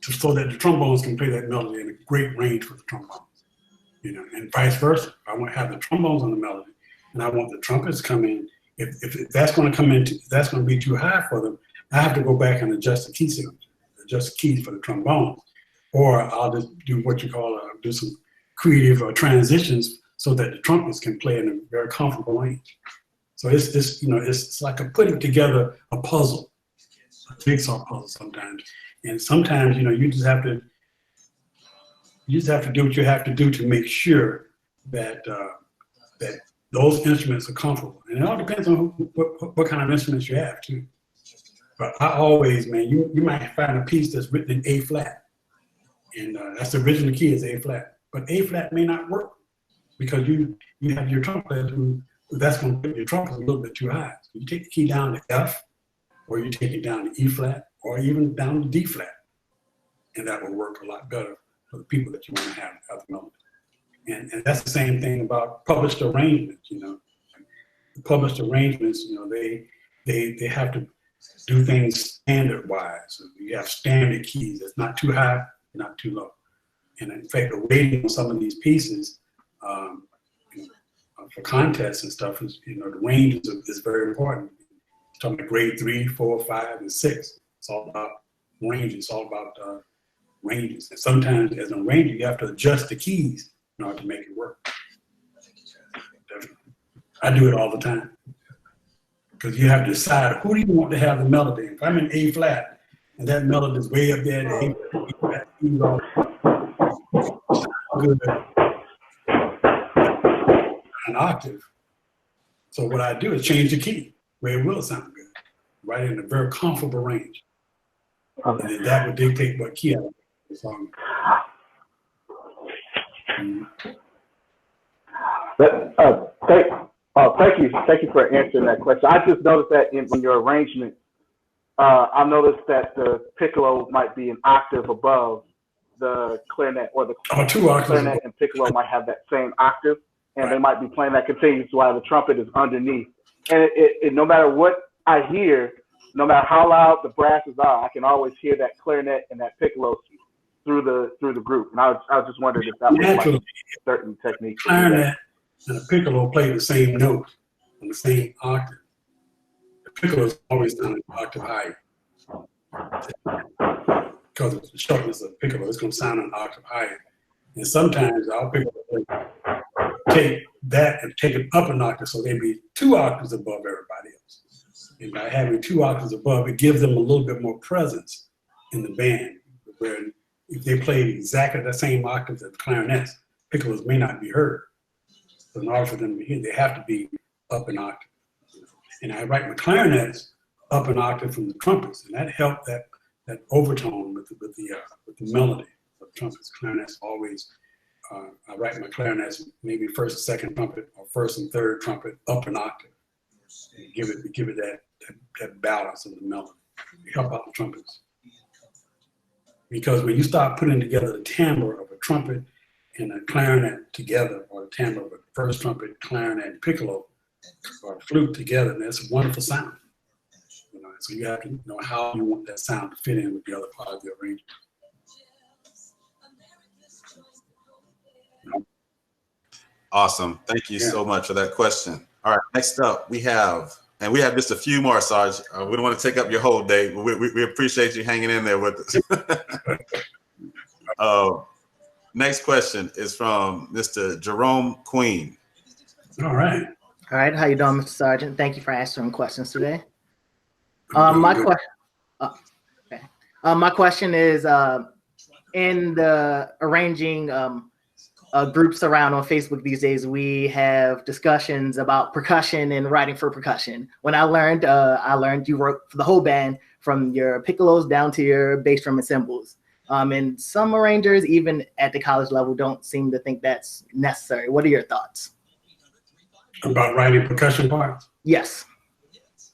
so that the trombones can play that melody in a great range for the trombones. You know, and vice versa. If I want to have the trombones on the melody, and I want the trumpets to come in. If that's going to come in, that's going to be too high for them, I have to go back and adjust the key signature, adjust the keys for the trombones, or I'll just do what you call do some creative transitions so that the trumpets can play in a very comfortable range. So it's this, you know, it's like a putting together a puzzle, a jigsaw puzzle sometimes, and sometimes, you know, you just have to do what you have to do to make sure that that those instruments are comfortable. And it all depends on what kind of instruments you have too. But I always, man, you might find a piece that's written in A flat, and that's the original key is A flat. But A flat may not work because you have your trumpet who that's going to put your trumpet a little bit too high. So you take the key down to F, or you take it down to E flat, or even down to D flat, and that will work a lot better for the people that you want to have the melody. And that's the same thing about published arrangements, you know. The published arrangements, you know, they have to do things standard-wise. So you have standard keys. It's not too high, not too low. And in fact, the rating on some of these pieces for contests and stuff is, you know, the range is very important. Talking about grade 3, 4, 5, and 6. It's all about ranges. It's all about ranges. And sometimes as an arranger, you have to adjust the keys in order to make it work. I do it all the time. Because you have to decide, who do you want to have the melody? If I'm in A flat, and that melody is way up there, the A flat, good, an octave. So what I do is change the key where it will sound good, right in a very comfortable range. And then that would dictate what key I want the song. Thank you for answering that question. I just noticed that in your arrangement, I noticed that the piccolo might be an octave above the clarinet, or the clarinet and piccolo might have that same octave, and they might be playing that continuous while the trumpet is underneath. And it no matter what I hear, no matter how loud the brasses are, I can always hear that clarinet and that piccolo through the group. And I was just wondering if that was like a certain technique. Clarinet and the piccolo play the same note on the same octave. The piccolo is always done an octave higher. Because of the sharpness of the piccolo, it's going to sound an octave higher. And sometimes our piccolo take that and take it up an octave, so they'd be 2 octaves above everybody else. And by having 2 octaves above, it gives them a little bit more presence in the band. Where if they played exactly the same octaves as the clarinets, piccolos may not be heard. So in order for them to be heard, they have to be up an octave. And I write my clarinets up an octave from the trumpets, and that helped that overtone with the melody of the trumpets. Clarinets always, I write my clarinets maybe first and second trumpet or first and third trumpet up an octave. And give it that balance of the melody. Help out the trumpets. Because when you start putting together the timbre of a trumpet and a clarinet together, or the timbre of a first trumpet, clarinet, and piccolo, or flute together, that's a wonderful sound. You know, so you have to know how you want that sound to fit in with the other part of the arrangement. Awesome. Thank you so much for that question. All right, next up we have just a few more, Sarge. We don't want to take up your whole day, but we appreciate you hanging in there with us. Next question is from Mr. Jerome Queen. All right. All right. How you doing, Mr. Sarjeant? Thank you for answering questions today. My question is, in the arranging groups around on Facebook these days, we have discussions about percussion and writing for percussion. When I learned you wrote for the whole band, from your piccolos down to your bass drum and cymbals. And some arrangers, even at the college level, don't seem to think that's necessary. What are your thoughts? About writing percussion parts? Yes.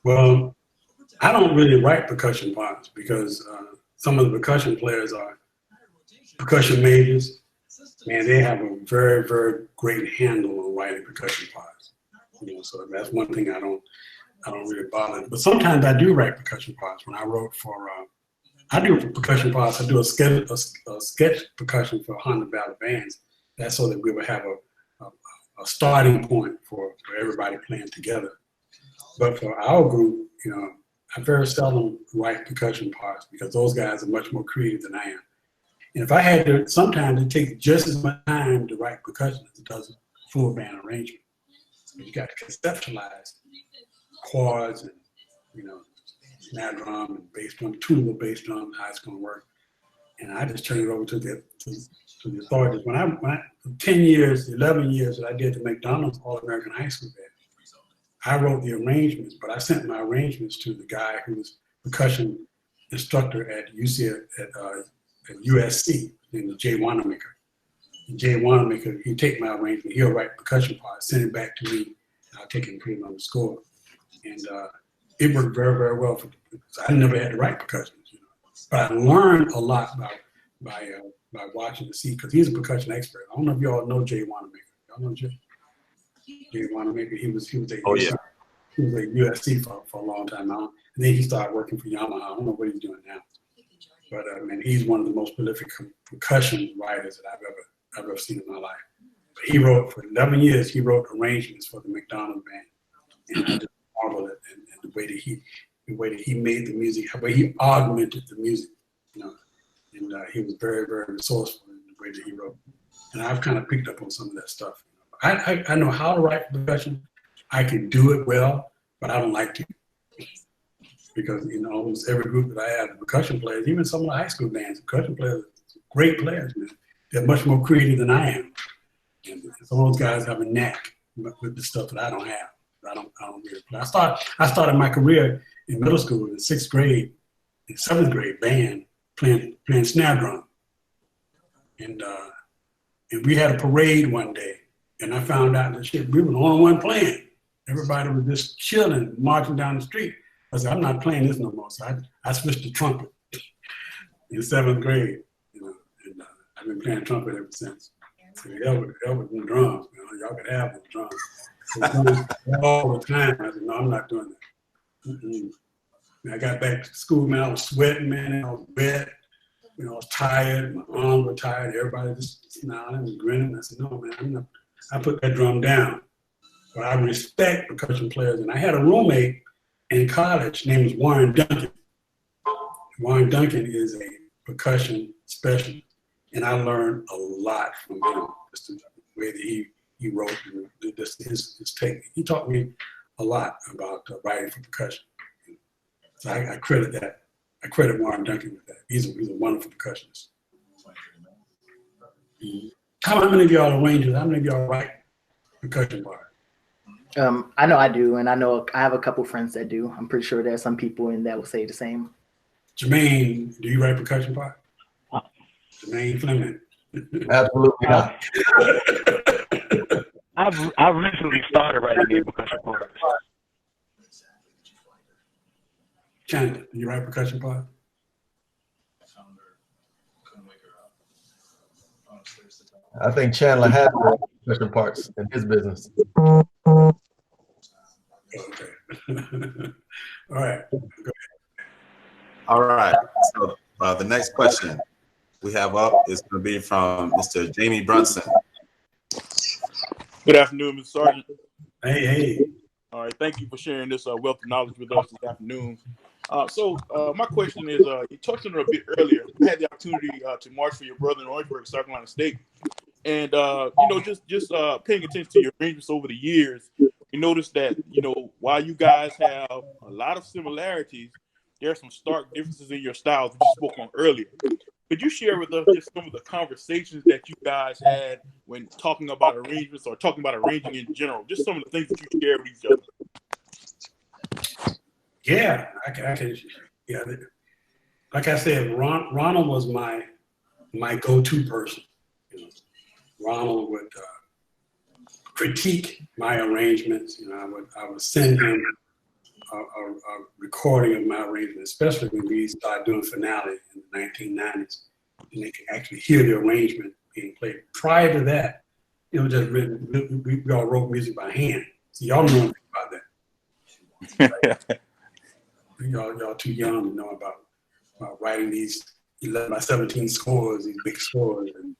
Well, I don't really write percussion parts because some of the percussion players are percussion majors. Man, they have a very, very great handle on writing percussion parts. You know, so that's one thing I don't really bother. But sometimes I do write percussion parts. When I wrote for, I do percussion parts. I do a sketch percussion for Honda Valley bands. That's so that we would have a starting point for everybody playing together. But for our group, you know, I very seldom write percussion parts because those guys are much more creative than I am. And if I had to, sometimes it takes just as much time to write percussion as it does a full band arrangement. So you got to conceptualize chords and, you know, snare drum and bass drum, tunable bass drum, how it's going to work. And I just turn it over to the authorities. When I 10 years, 11 years that I did the McDonald's All-American High School Band, I wrote the arrangements, but I sent my arrangements to the guy who was percussion instructor at UC at USC, named Jay Wanamaker. And Jay Wanamaker, he'd take my arrangement, he'll write percussion parts, send it back to me, and I'll take it and put it on the score. And it worked very, very well for me because I never had to write percussion. You know? But I learned a lot about by watching to see, because he's a percussion expert. I don't know if y'all know Jay Wanamaker. Y'all know Jay Wanamaker. He was a USC for a long time now. And then he started working for Yamaha. I don't know what he's doing now. But man, he's one of the most prolific percussion writers that I've ever seen in my life. But he wrote for 11 years. He wrote arrangements for the McDonald Band, and I just marvel at the way that he made the music, the way he augmented the music, you know. And he was very, very resourceful in the way that he wrote. And I've kind of picked up on some of that stuff. I know how to write percussion. I can do it well, but I don't like to. Because almost every group that I have, the percussion players, even some of the high school bands, percussion players, great players, man. They're much more creative than I am. And some of those guys have a knack with the stuff that I don't have. I don't really play. I started my career in middle school in 6th grade, in 7th grade band playing snare drum. And we had a parade one day, and I found out that we were the only one playing. Everybody was just chilling, marching down the street. I said, I'm not playing this no more. So I switched to trumpet in 7th grade, and I've been playing trumpet ever since. So hell with the drums, y'all could have the drums. So all the time. I said, no, I'm not doing that. I got back to school, man, I was sweating, man, I was wet, I was tired, my arms were tired, everybody just smiling and grinning. I said, no, man, I put that drum down. But I respect percussion players, and I had a roommate in college named Warren Duncan. Warren Duncan is a percussion specialist, and I learned a lot from him, just the way that he wrote, his technique. He taught me a lot about writing for percussion. So I credit that. I credit Warren Duncan with that. He's a wonderful percussionist. How many of y'all are arrangers? How many of y'all write percussion parts? I know I do, and I know I have a couple friends that do. I'm pretty sure there's some people in that will say the same. Jermaine, do you write percussion part? Jermaine Fleming. Absolutely not. I've recently started writing a percussion part. Chandler, do you write percussion part? I think Chandler has percussion parts in his business. Okay. All right. All right. So the next question we have up is going to be from Mr. Jamie Brunson. Good afternoon, Mr. Sarjeant. Hey. All right. Thank you for sharing this wealth of knowledge with us this afternoon. So my question is, you touched on it a bit earlier. You had the opportunity to march for your brother in Orangeburg, South Carolina State. And, just paying attention to your arrangements over the years, you notice that, while you guys have a lot of similarities, there are some stark differences in your styles that you spoke on earlier. Could you share with us just some of the conversations that you guys had when talking about arrangements or talking about arranging in general? Just some of the things that you share with each other. Yeah, I can. Yeah, like I said, Ronald was my go-to person. Ronald would critique my arrangements. I would send him a recording of my arrangement, especially when we started doing finale in the 1990s, and they could actually hear the arrangement being played. Prior to that, it was just written. We all wrote music by hand, so y'all don't know anything about that. Y'all too young to know about writing these 11 by 17 scores, these big scores, and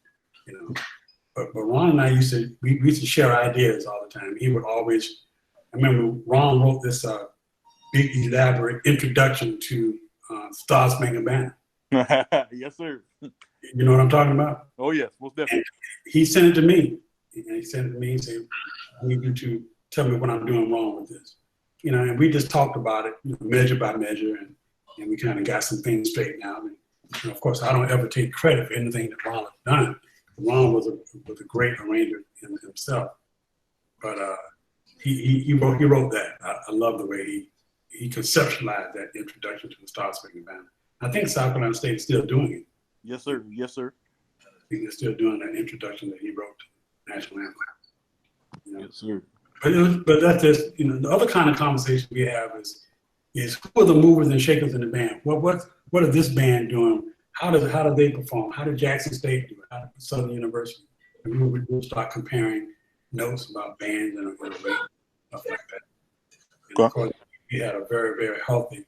But Ron and I used to share ideas all the time. He would always. I remember Ron wrote this big elaborate introduction to Star Spangled Banner. Yes, sir. You know what I'm talking about? Oh yes, most definitely. And he sent it to me. And he sent it to me and said, "I need you to tell me what I'm doing wrong with this." And we just talked about it, measure by measure, and we kind of got some things straightened out. And of course, I don't ever take credit for anything that Ron has done. Ron was a great arranger himself, but he wrote that. I love the way he conceptualized that introduction to the Star Spangled Banner. I think South Carolina State is still doing it. Yes, sir. Yes, sir. I think they're still doing that introduction that he wrote to the national anthem. Yes, sir. But that's just the other kind of conversation we have is who are the movers and shakers in the band? What is this band doing how do they perform? How did Jackson State do it? How did Southern University? And we would start comparing notes about bands and stuff like that. And of course, we had a very, very healthy.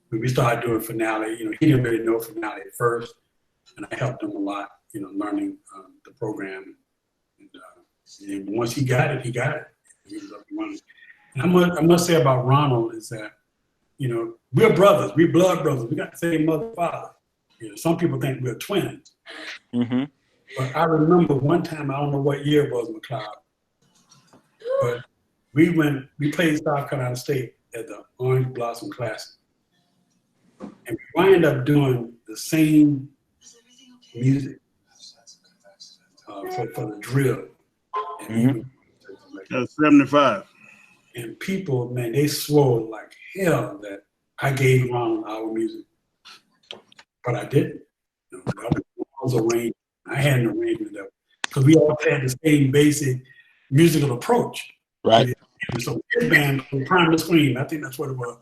When we started doing finale, he didn't really know finale at first, and I helped him a lot, learning the program. And once he got it, he got it. He was up and running. And I must say about Ronald is that, we're brothers, we're blood brothers. We got the same mother and father. Some people think we're twins. Mm-hmm. But I remember one time, I don't know what year it was, McCloud, but we played South Carolina State at the Orange Blossom Classic. And we wind up doing the same music for the drill. And that's 75. And people, man, they swore like hell that I gave Ronald our music. But I didn't. That was arranged. I had an arrangement that, because we all had the same basic musical approach. Right. And so his band, Primal Scream, I think that's what it was.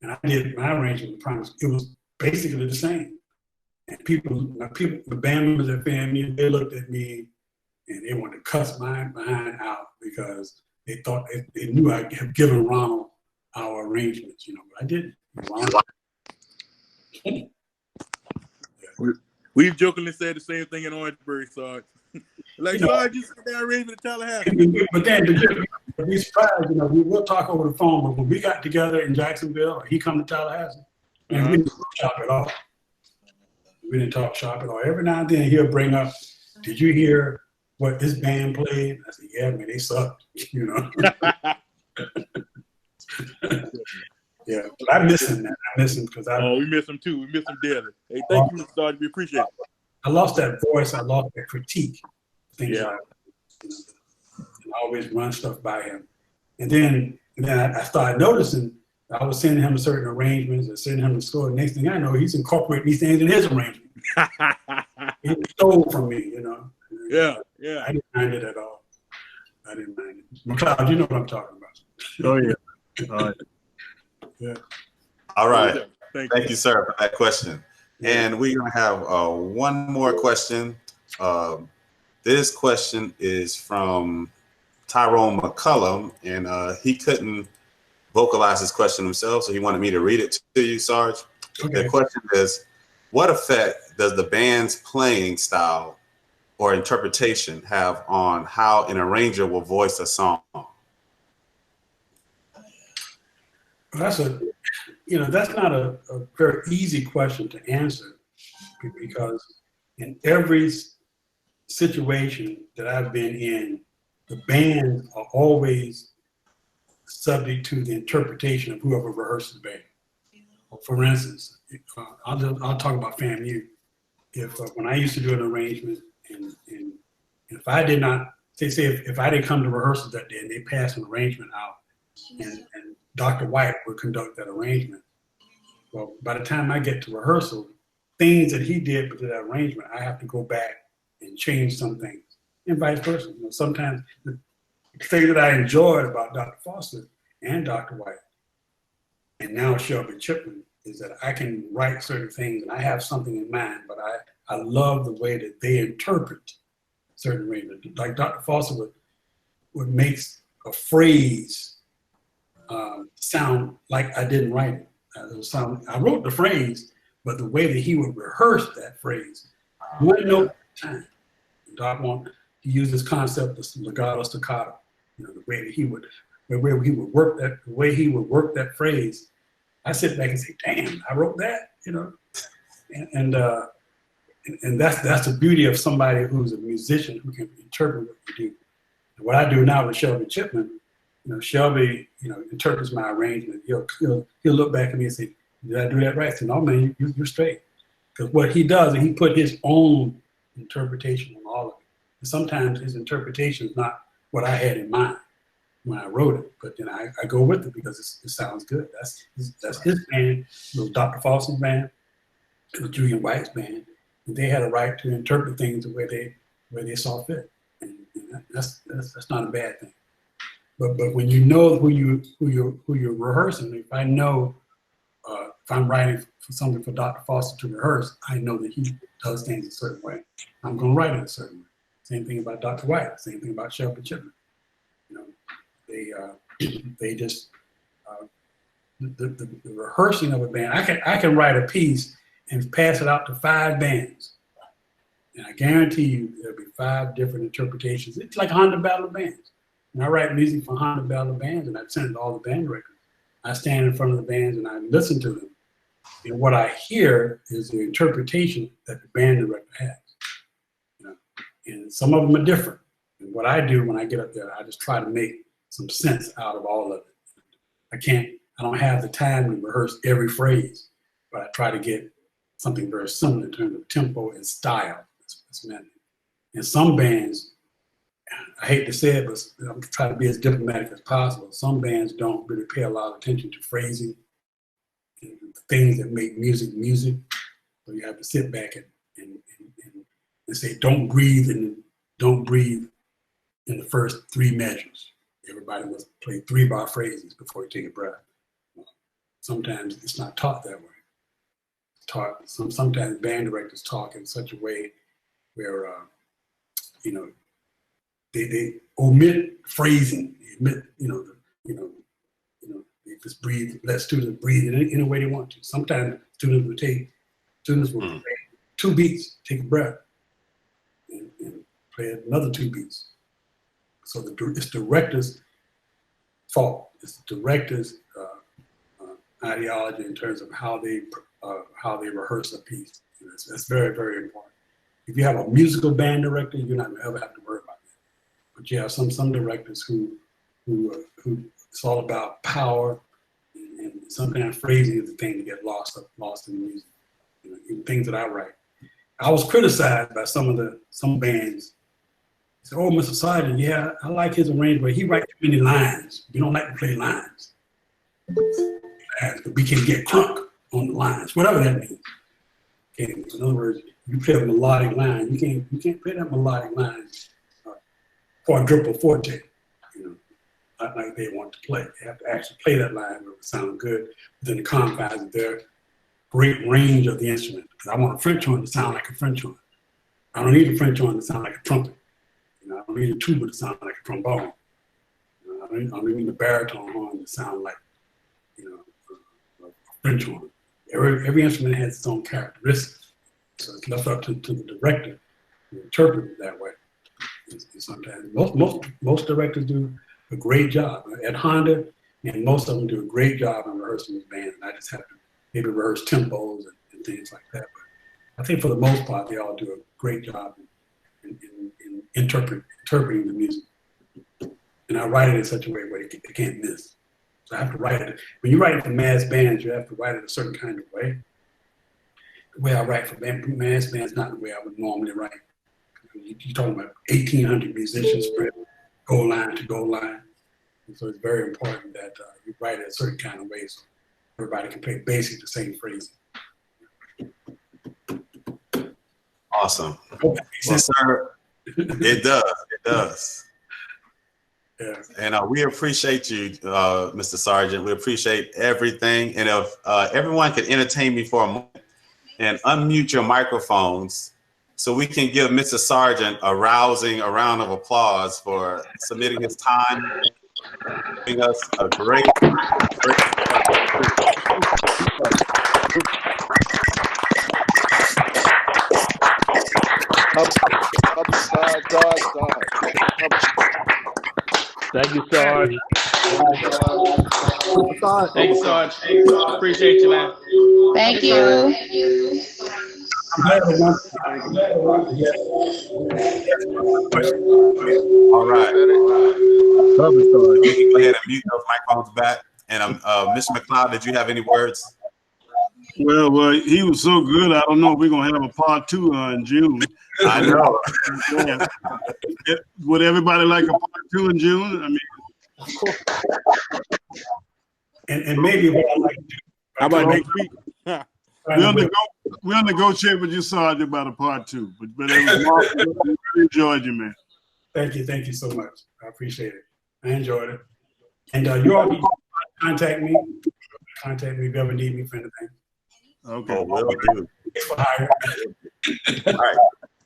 And I did my arrangement with Primal. It was basically the same. And the band members at FAMU, they looked at me and they wanted to cuss my behind out because they thought they knew I had given Ronald our arrangements, but I didn't. We've jokingly said the same thing in Orangeburg, Sarge. Like, Sarge, you said that arrangement in Tallahassee. But then, to be surprised, we'll talk over the phone, but when we got together in Jacksonville, or he come to Tallahassee, and we didn't talk shop at all. We didn't talk shop at all. Every now and then he'll bring up, did you hear what this band played? I said, yeah, man, they sucked, Yeah, but I miss him, man. I miss him because we miss him too. We miss him dearly. Hey, thank you, Mr. Sarge. We appreciate it. I lost that voice. I lost that critique. Things like and I always run stuff by him. And then I started noticing I was sending him certain arrangements and sending him the score. Next thing I know, he's incorporating these things in his arrangement. He stole from me, Yeah. I didn't mind it at all. I didn't mind it. McCloud, you know what I'm talking about. Oh, yeah. All right. Yeah. All right. Thank you, sir, for that question. And we're going to have one more question. This question is from Tyrone McCullum, and he couldn't vocalize his question himself, so he wanted me to read it to you, Sarge. Okay. The question is, what effect does the band's playing style or interpretation have on how an arranger will voice a song? That's that's not a very easy question to answer, because in every situation that I've been in, the bands are always subject to the interpretation of whoever rehearses the band. For instance, I'll talk about FAMU. If when I used to do an arrangement, and if I did not say if I didn't come to rehearsals that day and they passed an arrangement out, and Dr. White would conduct that arrangement. Well, by the time I get to rehearsal, things that he did with that arrangement, I have to go back and change some things, and vice versa. Sometimes the thing that I enjoyed about Dr. Foster and Dr. White, and now Shelby Chipman, is that I can write certain things and I have something in mind, but I love the way that they interpret certain arrangements. Like Dr. Foster would make a phrase sound like I didn't write it. I wrote the phrase, but the way that he would rehearse that phrase, one note at a time. Doc he used this concept of legato staccato. The way that he would work that, the way he would work that phrase. I sit back and say, "Damn, I wrote that," and that's the beauty of somebody who's a musician who can interpret what you do. And what I do now with Shelby Chipman. Shelby, interprets my arrangement. He'll look back at me and say, "Did I do that right?" I say, "No, man, you're straight." Because what he does is he put his own interpretation on all of it. And sometimes his interpretation is not what I had in mind when I wrote it, but then I go with it because it sounds good. That's his band. It was Dr. Foster's band. It was Julian White's band. And they had a right to interpret things the way they saw fit, and that's not a bad thing. But when you know who you're rehearsing, if I I'm writing for something for Dr. Foster to rehearse, I know that he does things a certain way. I'm going to write it a certain way. Same thing about Dr. White. Same thing about Shelby Chipman. You know, they just the rehearsing of a band. I can write a piece and pass it out to 5 bands, and I guarantee you there'll be 5 different interpretations. It's like 100 battle bands. And I write music for 100 battle bands, and I send it to all the band records. I stand in front of the bands and I listen to them. And what I hear is the interpretation that the band director has. You know? And some of them are different. And what I do when I get up there, I just try to make some sense out of all of it. I don't have the time to rehearse every phrase, but I try to get something very similar in terms of tempo and style. That's meant. And some bands, I hate to say it, but I'm trying to be as diplomatic as possible. Some bands don't really pay a lot of attention to phrasing and things that make music music. So you have to sit back and say, don't breathe in the first 3 measures. Everybody must play 3-bar phrases before you take a breath. Sometimes it's not taught that way. It's taught, sometimes band directors talk in such a way where, you know, they omit phrasing, they omit, they just breathe, let students breathe in any way they want to. Sometimes students will play 2 beats, take a breath, and play another 2 beats. So it's the director's fault. It's the director's ideology in terms of how they rehearse a piece. That's very, very important. If you have a musical band director, you're not gonna ever have to worry about that. But you have some directors who it's all about power, and sometimes phrasing is the thing to get lost in the music. You know, in things that I write. I was criticized by some bands. They said, "Oh, Mr. Sarjeant, yeah, I like his arrangement. He writes too many lines. We don't like to play lines. But we can get crunk on the lines, whatever that means." Okay, in other words, you play a melodic line. You can't play that melodic line quadruple forte, you know, not like they want to play. They have to actually play that line where it sounds good within the confines of their great range of the instrument. Because I want a French horn to sound like a French horn. I don't need a French horn to sound like a trumpet. You know, I don't need a tuba to sound like a trombone. You know, I don't need a baritone horn to sound like, you know, a French horn. Every instrument has its own characteristics. So it's left up to the director to interpret it that way. And sometimes most directors do a great job at Honda, and most of them do a great job in rehearsing the band. And I just have to maybe rehearse tempos and things like that. But I think for the most part, they all do a great job in interpreting the music. And I write it in such a way where they can't miss. So I have to write it. When you write it for mass bands, you have to write it a certain kind of way. The way I write for mass bands is not the way I would normally write. You're talking about 1,800 musicians spread goal line to goal line. And so it's very important that you write it a certain kind of way so everybody can play basically the same phrasing. Awesome. Well, sir, it does. Yeah. And we appreciate you, Mr. Sarjeant. We appreciate everything. And if everyone could entertain me for a moment and unmute your microphones so we can give Mr. Sarjeant a rousing round of applause for submitting his time, giving us a great Thank you, Sarge. Thank you, Sarge. Appreciate you, man. Thank you. All right. You can go ahead and mute those microphones back. And Mr. McCloud, did you have any words? Well, he was so good. I don't know if we're gonna have a part 2 in June. I know. Would everybody like a part 2 in June? I mean, of course. And maybe what I like to do. How about next week? We'll negotiate with you, Sergeant, about a part 2. But it was marvelous. I really enjoyed you, man. Thank you so much. I appreciate it. I enjoyed it. And you all need to contact me if you ever need me for anything. Okay. Oh, will do. All right.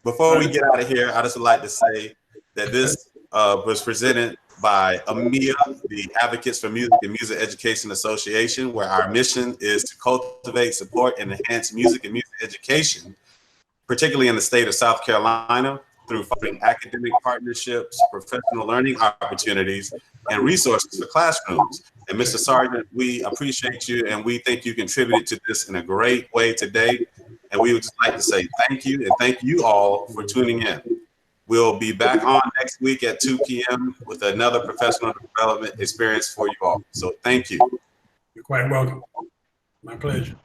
Before we get out of here, I just would like to say that this was presented by AMMEA, the Advocates for Music and Music Education Association, where our mission is to cultivate, support, and enhance music and music education, particularly in the state of South Carolina, through fostering academic partnerships, professional learning opportunities, and resources for classrooms. And Mr. Sarjeant, we appreciate you, and we think you contributed to this in a great way today. And we would just like to say thank you, and thank you all for tuning in. We'll be back on next week at 2 p.m. with another professional development experience for you all. So thank you. You're quite welcome. My pleasure.